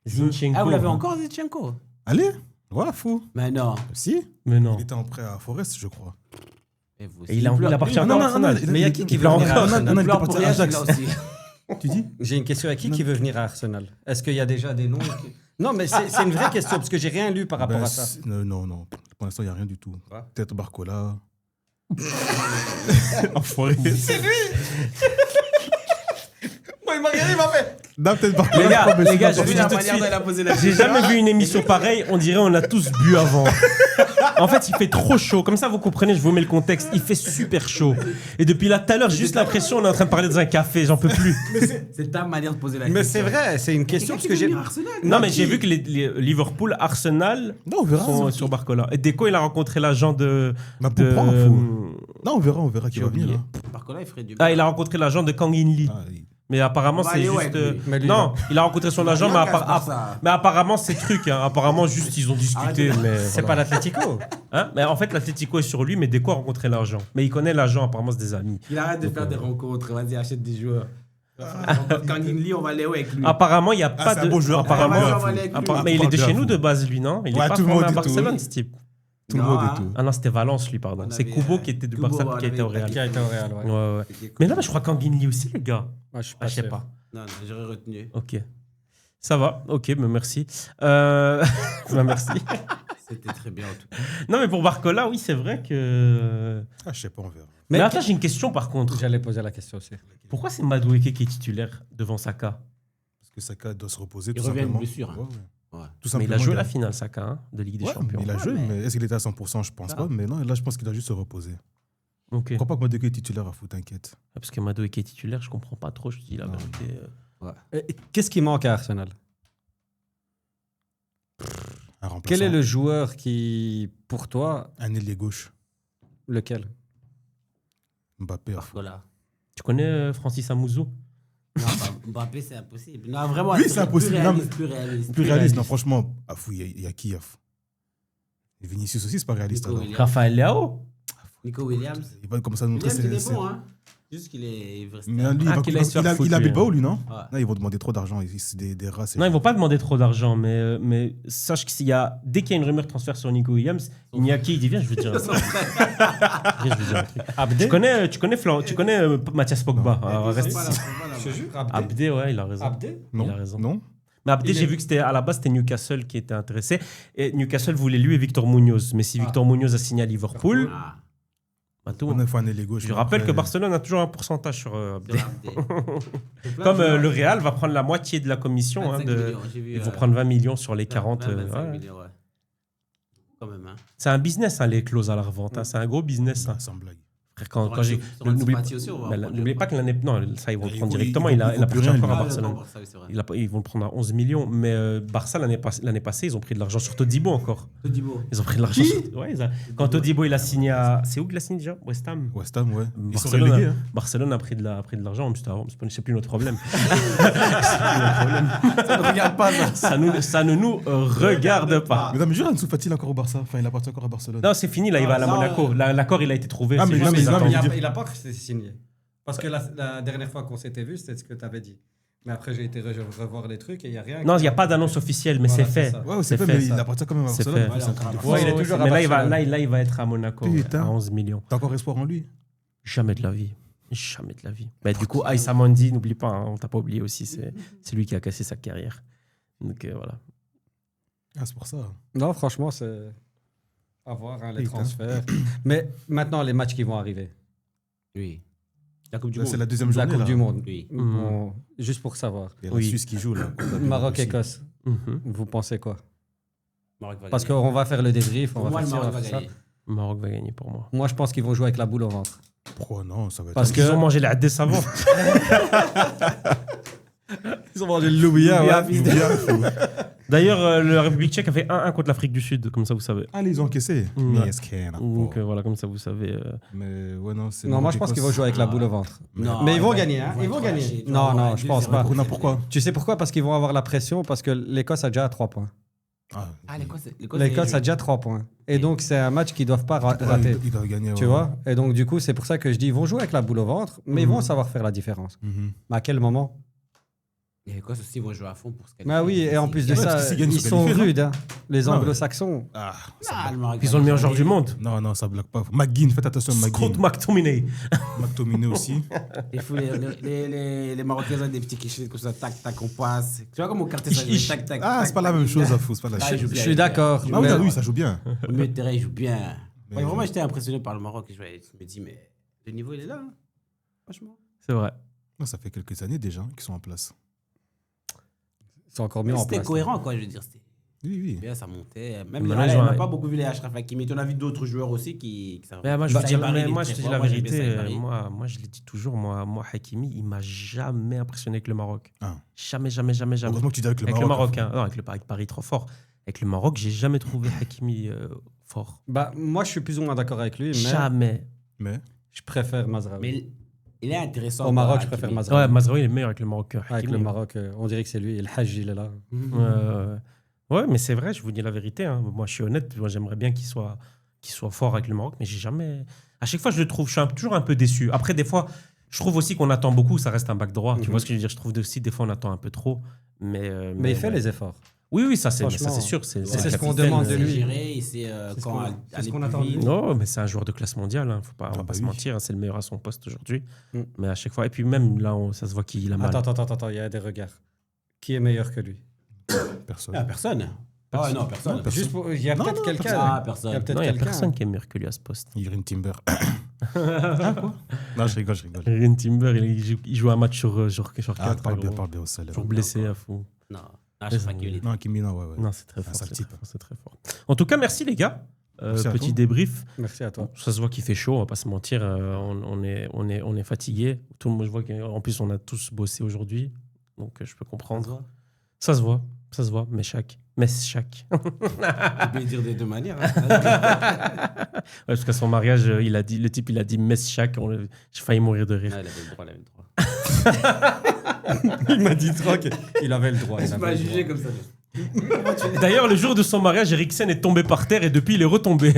Zinchenko. Ah, vous l'avez encore, Zinchenko? Allez, ouais, fou. Mais non. Si, Mais non. il était en prêt à Forest, je crois. Et vous Et il appartient Non, encore non, à Arsenal. non, Mais il y a qui il veut pleure venir à encore. Arsenal? Non, non, il est pour parti rien, à je suis Ajax. là aussi. Tu dis J'ai une question à qui veut venir à Arsenal? Est-ce qu'il y a déjà des noms Non, mais c'est une vraie question parce que j'ai rien lu par rapport Ben, à ça. Non, non. Pour l'instant, il n'y a rien du tout. Ouais. Peut-être Barcola. Enfoiré. Moi, il m'a regardé, il m'a fait. Non, peut-être Barcola. Les gars, je vous Vu dis la tout de manière suite, dont il a posé la j'ai jamais vu une émission pareille, on dirait on a tous bu avant. En fait, il fait trop chaud. Comme ça, vous comprenez, je vous mets le contexte. Il fait super chaud. Et depuis là, tout à l'heure, j'ai juste l'impression on est en train de parler dans un café, j'en peux plus. C'est ta manière de poser la Mais question. c'est vrai, c'est une question parce que j'ai. Non, mais j'ai vu que les Liverpool, Arsenal Non, on verra. sont sur Barcola. Et Deco, il a rencontré l'agent de. Ma pour de- prendre, fou. Non, on verra qui J'ai va venir. oublié. Là. Par contre, là, il ferait du. Ah, il a rencontré l'agent de Kang In Lee. Ah, Mais apparemment, On va c'est aller juste. avec lui. Mais lui, Non, il a rencontré son agent, mais, ça. mais apparemment, c'est truc. Hein. Apparemment, juste, ils ont discuté. Arrête. Mais c'est voilà. pas l'Atlético. Hein, mais en fait, l'Atlético est sur lui, mais Deco a rencontré l'agent. Mais il connaît l'agent, apparemment, c'est des amis. Il arrête de faire des rencontres. Vas-y, achète des joueurs. Quand Ginli, on va aller avec lui. Apparemment, il n'y a pas c'est un de. bon joueur. Apparemment, Ah, on va aller avec lui. mais il est de Bien chez nous fou. de base, lui, non? Il est Ouais, pas tout le formé monde à et tout. Barcelone, ce type. Tout le Non, monde hein. et tout. Ah non, c'était Valence, lui, pardon. On C'est avait, Kubo qui était du Kubo, Barça on qui était au avait- Real. Qui a été au Real, ouais. Ouais, ouais. Mais non, mais je crois qu'Anguinli aussi, les gars. Moi, je suis Ah, pas je sais sûr. pas. Non, j'aurais retenu. Ok. Ça va, ok, mais merci. Bah, merci. C'était très bien en tout cas. Non, mais pour Barcola, oui, c'est vrai que. Ah, je sais pas, on verra. Mais, Mais- attends, j'ai une question par contre. J'allais poser la question aussi. Pourquoi c'est Madueke qui est titulaire devant Saka? Parce que Saka doit se reposer, Il tout revient de simplement. blessure, hein. Ouais, ouais. Ouais. Tout Mais simplement. il a joué il la finale, Saka, hein, de Ligue des Ouais, Champions. mais il a joué, mais- mais est-ce qu'il était à 100%? Je pense Ah. pas. Mais non, là, je pense qu'il a juste se reposer. Ok. Je crois pas que Madueke est titulaire à foot, t'inquiète. Parce que Madueke est titulaire, je comprends pas trop, je te dis la Non. vérité. Et qu'est-ce qui manque à Arsenal? Un remplaçant. Quel est le joueur qui, pour toi, Un ailier gauche. lequel? Mbappé à foot. Voilà. Tu connais Francis Amouzou? Non, Mbappé, c'est impossible. Non, vraiment. Oui, c'est impossible. Plus Non, réaliste, plus réaliste. Plus réaliste, non, franchement. À fou, il y a qui à fou? Et Vinicius aussi, c'est pas réaliste. Nico alors. Williams. Raphaël Leao? Nico Williams. Il va commencer à nous montrer Williams, il ses- est bon, hein. Juste qu'il est. Il veut rester Mais un- lui, Ah, il va- qu'il il aille se faire a foutre, lui, Bilbao, hein. lui, non? Ouais. Non, ils vont demander trop d'argent. C'est des rats. ces Non, ils gens. vont pas demander trop d'argent, mais sache que dès qu'il y a une rumeur de transfert sur Nico Williams, il n'y a qui, il dit viens, je veux dire un truc. Viens, je veux dire un truc. Abdé? Tu connais Mathias Pogba. Alors, C'est reste pas ici. là, c'est pas là. Je te jure, Abdé. Abdé, ouais, il a raison. Abdé? Non, il a raison. non. Mais Abdé, Il j'ai est- vu que à la base, c'était Newcastle qui était intéressé. Et Newcastle voulait lui et Victor Munoz. Mais si Ah. Victor Munoz a signé à Liverpool, Ah, bah, tout. On a fait un ailier gauche. Je mais rappelle après- que Barcelone a toujours un pourcentage sur Abdé. sur Abdé. Comme le Real va prendre la moitié de la commission. 25 millions, j'ai vu, Ils vont prendre 20 millions sur les 40. 25 ouais. millions, ouais. Quand même, hein. C'est un business, hein, les clauses à la revente. hein. C'est un gros business. hein. Sans blague. Frère, quand j'ai. Sur Ansu N'oublie Fati aussi, on va mais prendre n'oubliez le pas que l'année. Non, ça, ils vont le Il prendre vaut- directement. il Il vaut appartient plus rien, encore lui. à Ah, Barcelone. d'accord, ça, oui, c'est vrai. Ils vont le prendre à 11 millions. Mais Barça, l'année passée, ils ont pris de l'argent sur Todibo encore. Todibo. Ils ont pris de l'argent sur. Ouais, quand Todibo, il a signé à. C'est où qu'il a signé déjà? West Ham. West Ham, ouais. Ils sont Barcelone, relégués. hein. Barcelone a pris de l'argent, mais c'est plus notre problème. Ça ne regarde pas, ça. Ça ne nous regarde pas. Mais non, mais jure, Ansu Fati, il est encore au Barça. Enfin, il appartient encore à Barcelone. Non, c'est fini, là, il va à la Non, Monaco. L'accord, il a été trouvé. Ah, c'est mais juste non, mais qu'ils non, attendent. mais Il je veux a, dire- il a pas encore signé. Parce que la dernière fois qu'on s'était vu, c'était ce que tu avais dit. Mais après, j'ai été revoir les trucs et il n'y a rien. Non, il n'y a pas d'annonce officielle, mais Voilà, c'est c'est fait. ça. Ouais, ouais, c'est C'est fait, fait, mais ça. il appartient quand même à C'est Barcelone. fait. C'est un truc de fou. Ouais, il est toujours à mais là, Barcelone. il va être à Monaco Putain. à 11 millions. T'as encore espoir en lui? Jamais de la vie. Jamais de la vie. Mais du coup, Aïssa Mandi, n'oublie pas, hein, on t'a pas oublié aussi, c'est lui qui a cassé sa carrière. Donc voilà. Ah, c'est pour ça. Non, franchement, c'est à voir les Putain. transferts. Mais maintenant, les matchs qui vont arriver. Oui. La Coupe du Là, Monde. c'est la deuxième La journée. Coupe là. du Monde. Oui. Bon, juste pour savoir. Il y a la Oui. Suisse qui joue là. Maroc-Écosse, Mhm. vous pensez quoi? Maroc va Parce gagner. qu'on va faire le débrief, on Pour va moi, faire le ci, on Maroc va va faire ça. gagner. Maroc va gagner pour moi. Moi, je pense qu'ils vont jouer avec la boule au ventre. Pourquoi non? Ça va être. Parce Ils que- ont mangé la savants. Ils ont mangé le loubia, D'ailleurs, la République tchèque a fait 1-1 contre l'Afrique du Sud, comme ça vous savez. Ah, ils ont encaissé. Mm. Mais est-ce qu'il y en a Donc pas? voilà, comme ça vous savez. Mais ouais, non, c'est. Non, moi, je pense qu'ils vont jouer avec la Ah. boule au ventre. Non, Mais ils vont va- gagner, hein. Ils vont être gagner. lâchés. Tu Non, vas non, avoir je un pense 2-0. pas. Non, pourquoi? Tu sais pourquoi? Parce qu'ils vont avoir la pression, parce que l'Écosse a déjà 3 points. Ah, l'Écosse L'Écosse a déjà 3 points. Et donc, c'est un match qu'ils doivent pas rater. Ils doivent gagner. Tu vois? Et donc, du coup, c'est pour ça que je dis, ils vont jouer avec la boule au ventre, mais ils vont savoir faire la différence. Mhm. Mais à quel moment? Et l'Écosse aussi vont jouer à fond pour se qualifier. Bah oui, et en plus de Ouais, ça, parce qu'ils gagnent, ils ils se sont qualifient, rudes, hein. Les Ah ouais. anglo-saxons. Ah, Ah, le Maroc Ils va ont le meilleur gagner. joueur du monde. non, non, ça bloque pas. McGinn, faites attention à Scott McGinn. McTominay. McTominay aussi. Il faut les Marocains ont des petits clichés comme ça, tac, tac, on passe. Tu vois comme au quartier, ça joue, tac, tac. Ah, tac, c'est pas la tac, même tac. chose à fou. C'est pas la Ah, même je chose. Je suis d'accord. Ah oui, mais- oui, ça joue bien. Au milieu de terrain, il joue bien. Mais- Ouais, vraiment, j'étais impressionné par le Maroc. Je me dis, mais le niveau, il est là. Hein. Franchement. C'est vrai. Non, ça fait quelques années déjà qu'ils sont en place. Ils sont encore mieux en C'était place. cohérent, quoi, je veux dire. C'était Oui, oui. bien, ça montait. Même Maintenant, les ils ont on n'a un- pas beaucoup vu les Achraf Hakimi. On a vu d'autres joueurs aussi qui Mais moi, je te dis, Saïd Barry, mais il est moi, très je te dis fort. la Moi, j'aime bien vérité. Saïd Barry. Moi, je l'ai dit toujours. Moi, Hakimi, il m'a jamais impressionné avec le Maroc. Ah. Jamais, jamais, jamais, jamais. Heureusement que tu dis avec le Avec le Maroc. Maroc, hein. Non, avec le Paris trop fort. Avec le Maroc, j'ai jamais trouvé Hakimi fort. Bah, moi, je suis plus ou moins d'accord avec lui, mais Jamais. Mais je préfère Mazraoui. Mais Il est intéressant. Au Maroc, quoi, je préfère Hakimi. Mazraoui. Ouais, Mazraoui, il est meilleur avec le Maroc. Avec Hakimi. le Maroc, on dirait que c'est lui. Et le Hajj, il est là. Ouais, mais c'est vrai, je vous dis la vérité. Hein. Moi, je suis honnête. Moi, j'aimerais bien qu'il soit fort avec le Maroc, mais j'ai jamais. À chaque fois, je le trouve, je suis toujours un peu déçu. Après, des fois, je trouve aussi qu'on attend beaucoup, ça reste un bac droit. Tu vois ce que je veux dire? Je trouve aussi, des fois, on attend un peu trop. Mais il fait les efforts. Oui, ça c'est Franchement, sûr. C'est c'est ce qu'on capitaine. demande de C'est lui. géré, il sait C'est ce quand qu'on- aller c'est ce qu'on plus attend de lui. vite. Non, mais c'est un joueur de classe mondiale. On va bah pas se oui. mentir. Hein, c'est le meilleur à son poste aujourd'hui. Mm. Mais à chaque fois. Et puis même là, ça se voit qu'il a mal. Attends, il y a des regards. Qui est meilleur que lui? Personne. Ah, personne. Ah ouais, non, personne. Personne. Juste pour- il y a Non, peut-être non, quelqu'un. Ah, Il personne. y a peut-être Non, il n'y a quelqu'un. personne qui est meilleur que lui à ce poste. Irene Timber. Non, je rigole. Rin Timber, il joue un match sur 4. Ah, parle bien au salaire. Toujours blessé à fond. Non, je sais pas qui il est. Non, Kimi, non, ouais. Non, c'est très fort. sale C'est type. très fort, c'est très fort. En tout cas, merci les gars. Merci à Petit toi. débrief. Merci à toi. Ça se voit qu'il fait chaud, on va pas se mentir. On est fatigué. Tout le monde, je vois qu'en plus on a tous bossé aujourd'hui, donc je peux comprendre. Ça se voit. Mais chaque. Tu peux le dire des deux manières. Hein. Ouais, parce qu'à son mariage, le type il a dit Messhak. J'ai failli mourir de rire. Ah, il avait le droit. Il m'a dit trop qu'il avait le droit. Il m'a jugé comme ça. D'ailleurs, le jour de son mariage, Eriksen est tombé par terre et depuis il est retombé.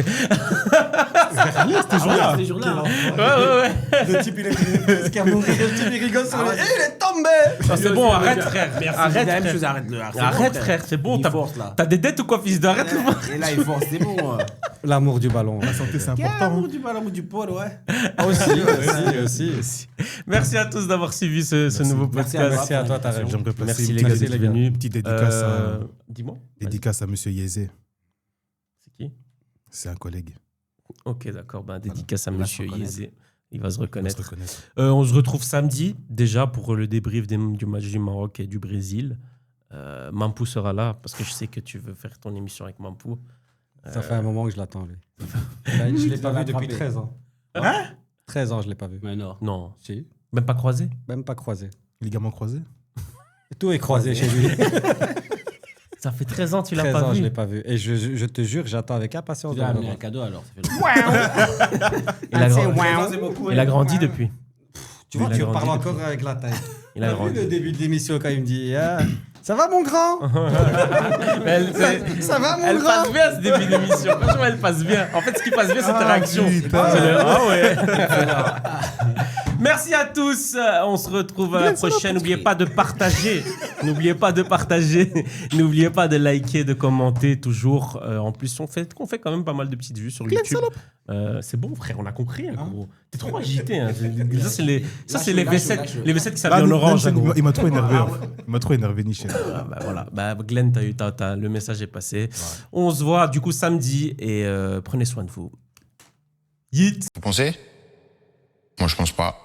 C'était jour-là. Ouais. Le type, il est presque à mourir. Le type, il rigole sur lui. Il est tombé! Ah, c'est bon, arrête frère. Arrête, Arrête la même frère. chose, arrête-le. Arrête frère, c'est bon. Il force là. T'as des dettes ou quoi, fils d'arrête le Et là, il force, c'est bon. L'amour du ballon. La santé, c'est important. L'amour du ballon ou du pôle, ouais. Aussi. Merci à tous d'avoir suivi ce nouveau Merci podcast. Merci à toi, Tarek. J'aimerais placer Merci une les gars petite- d'être venus. Petite dédicace Dis-moi. dédicace à Monsieur Yézé. C'est qui? C'est un collègue. Ok, d'accord. Dédicace à Il va se Monsieur reconnaître. Yézé. Il va se On va se reconnaître. reconnaître. On se retrouve samedi déjà pour le débrief du match du Maroc et du Brésil. Mampou sera là parce que je sais que tu veux faire ton émission avec Mampou. Ça fait un moment que je l'attends, lui. Je l'ai pas vu depuis 13 ans. Hein? 13 ans, je l'ai pas vu. Mais non. Non, Si. même pas croisé. Même pas croisé. Ligaments croisés. Tout est croisé chez lui. Ça fait 13 ans tu l'as 13 pas ans, vu. je l'ai pas vu. Et je te jure, j'attends avec impatience Tu de lui as le amené un voir. cadeau alors. Ça fait Il a grandi depuis. Tu vois, Il a tu grandi parles depuis. encore avec la taille. Il a T'as vu grandi. le début de l'émission quand il me dit ça va mon grand? Ça va mon Elle grand? passe bien ce début d'émission. Franchement, elle passe bien. En fait, ce qui passe bien, c'est ta réaction. putain. C'est ah ouais. Merci à tous. On se retrouve à la prochaine. N'oubliez pas de partager. N'oubliez pas de partager. N'oubliez pas de liker, de commenter toujours. En plus, on fait quand même pas mal de petites vues sur YouTube. C'est bon, frère. On a compris. Hein, gros. T'es trop agité. Hein. Ça, c'est les Lâche-le. V7 qui Là, s'habillent en orange. hein, Nelson, gros. il m'a trop énervé. Il m'a trop énervé, Nichel. Voilà. Glenn, le message est passé. On se voit du coup samedi et prenez soin de vous. Yeet. Vous pensez? Moi, je pense pas.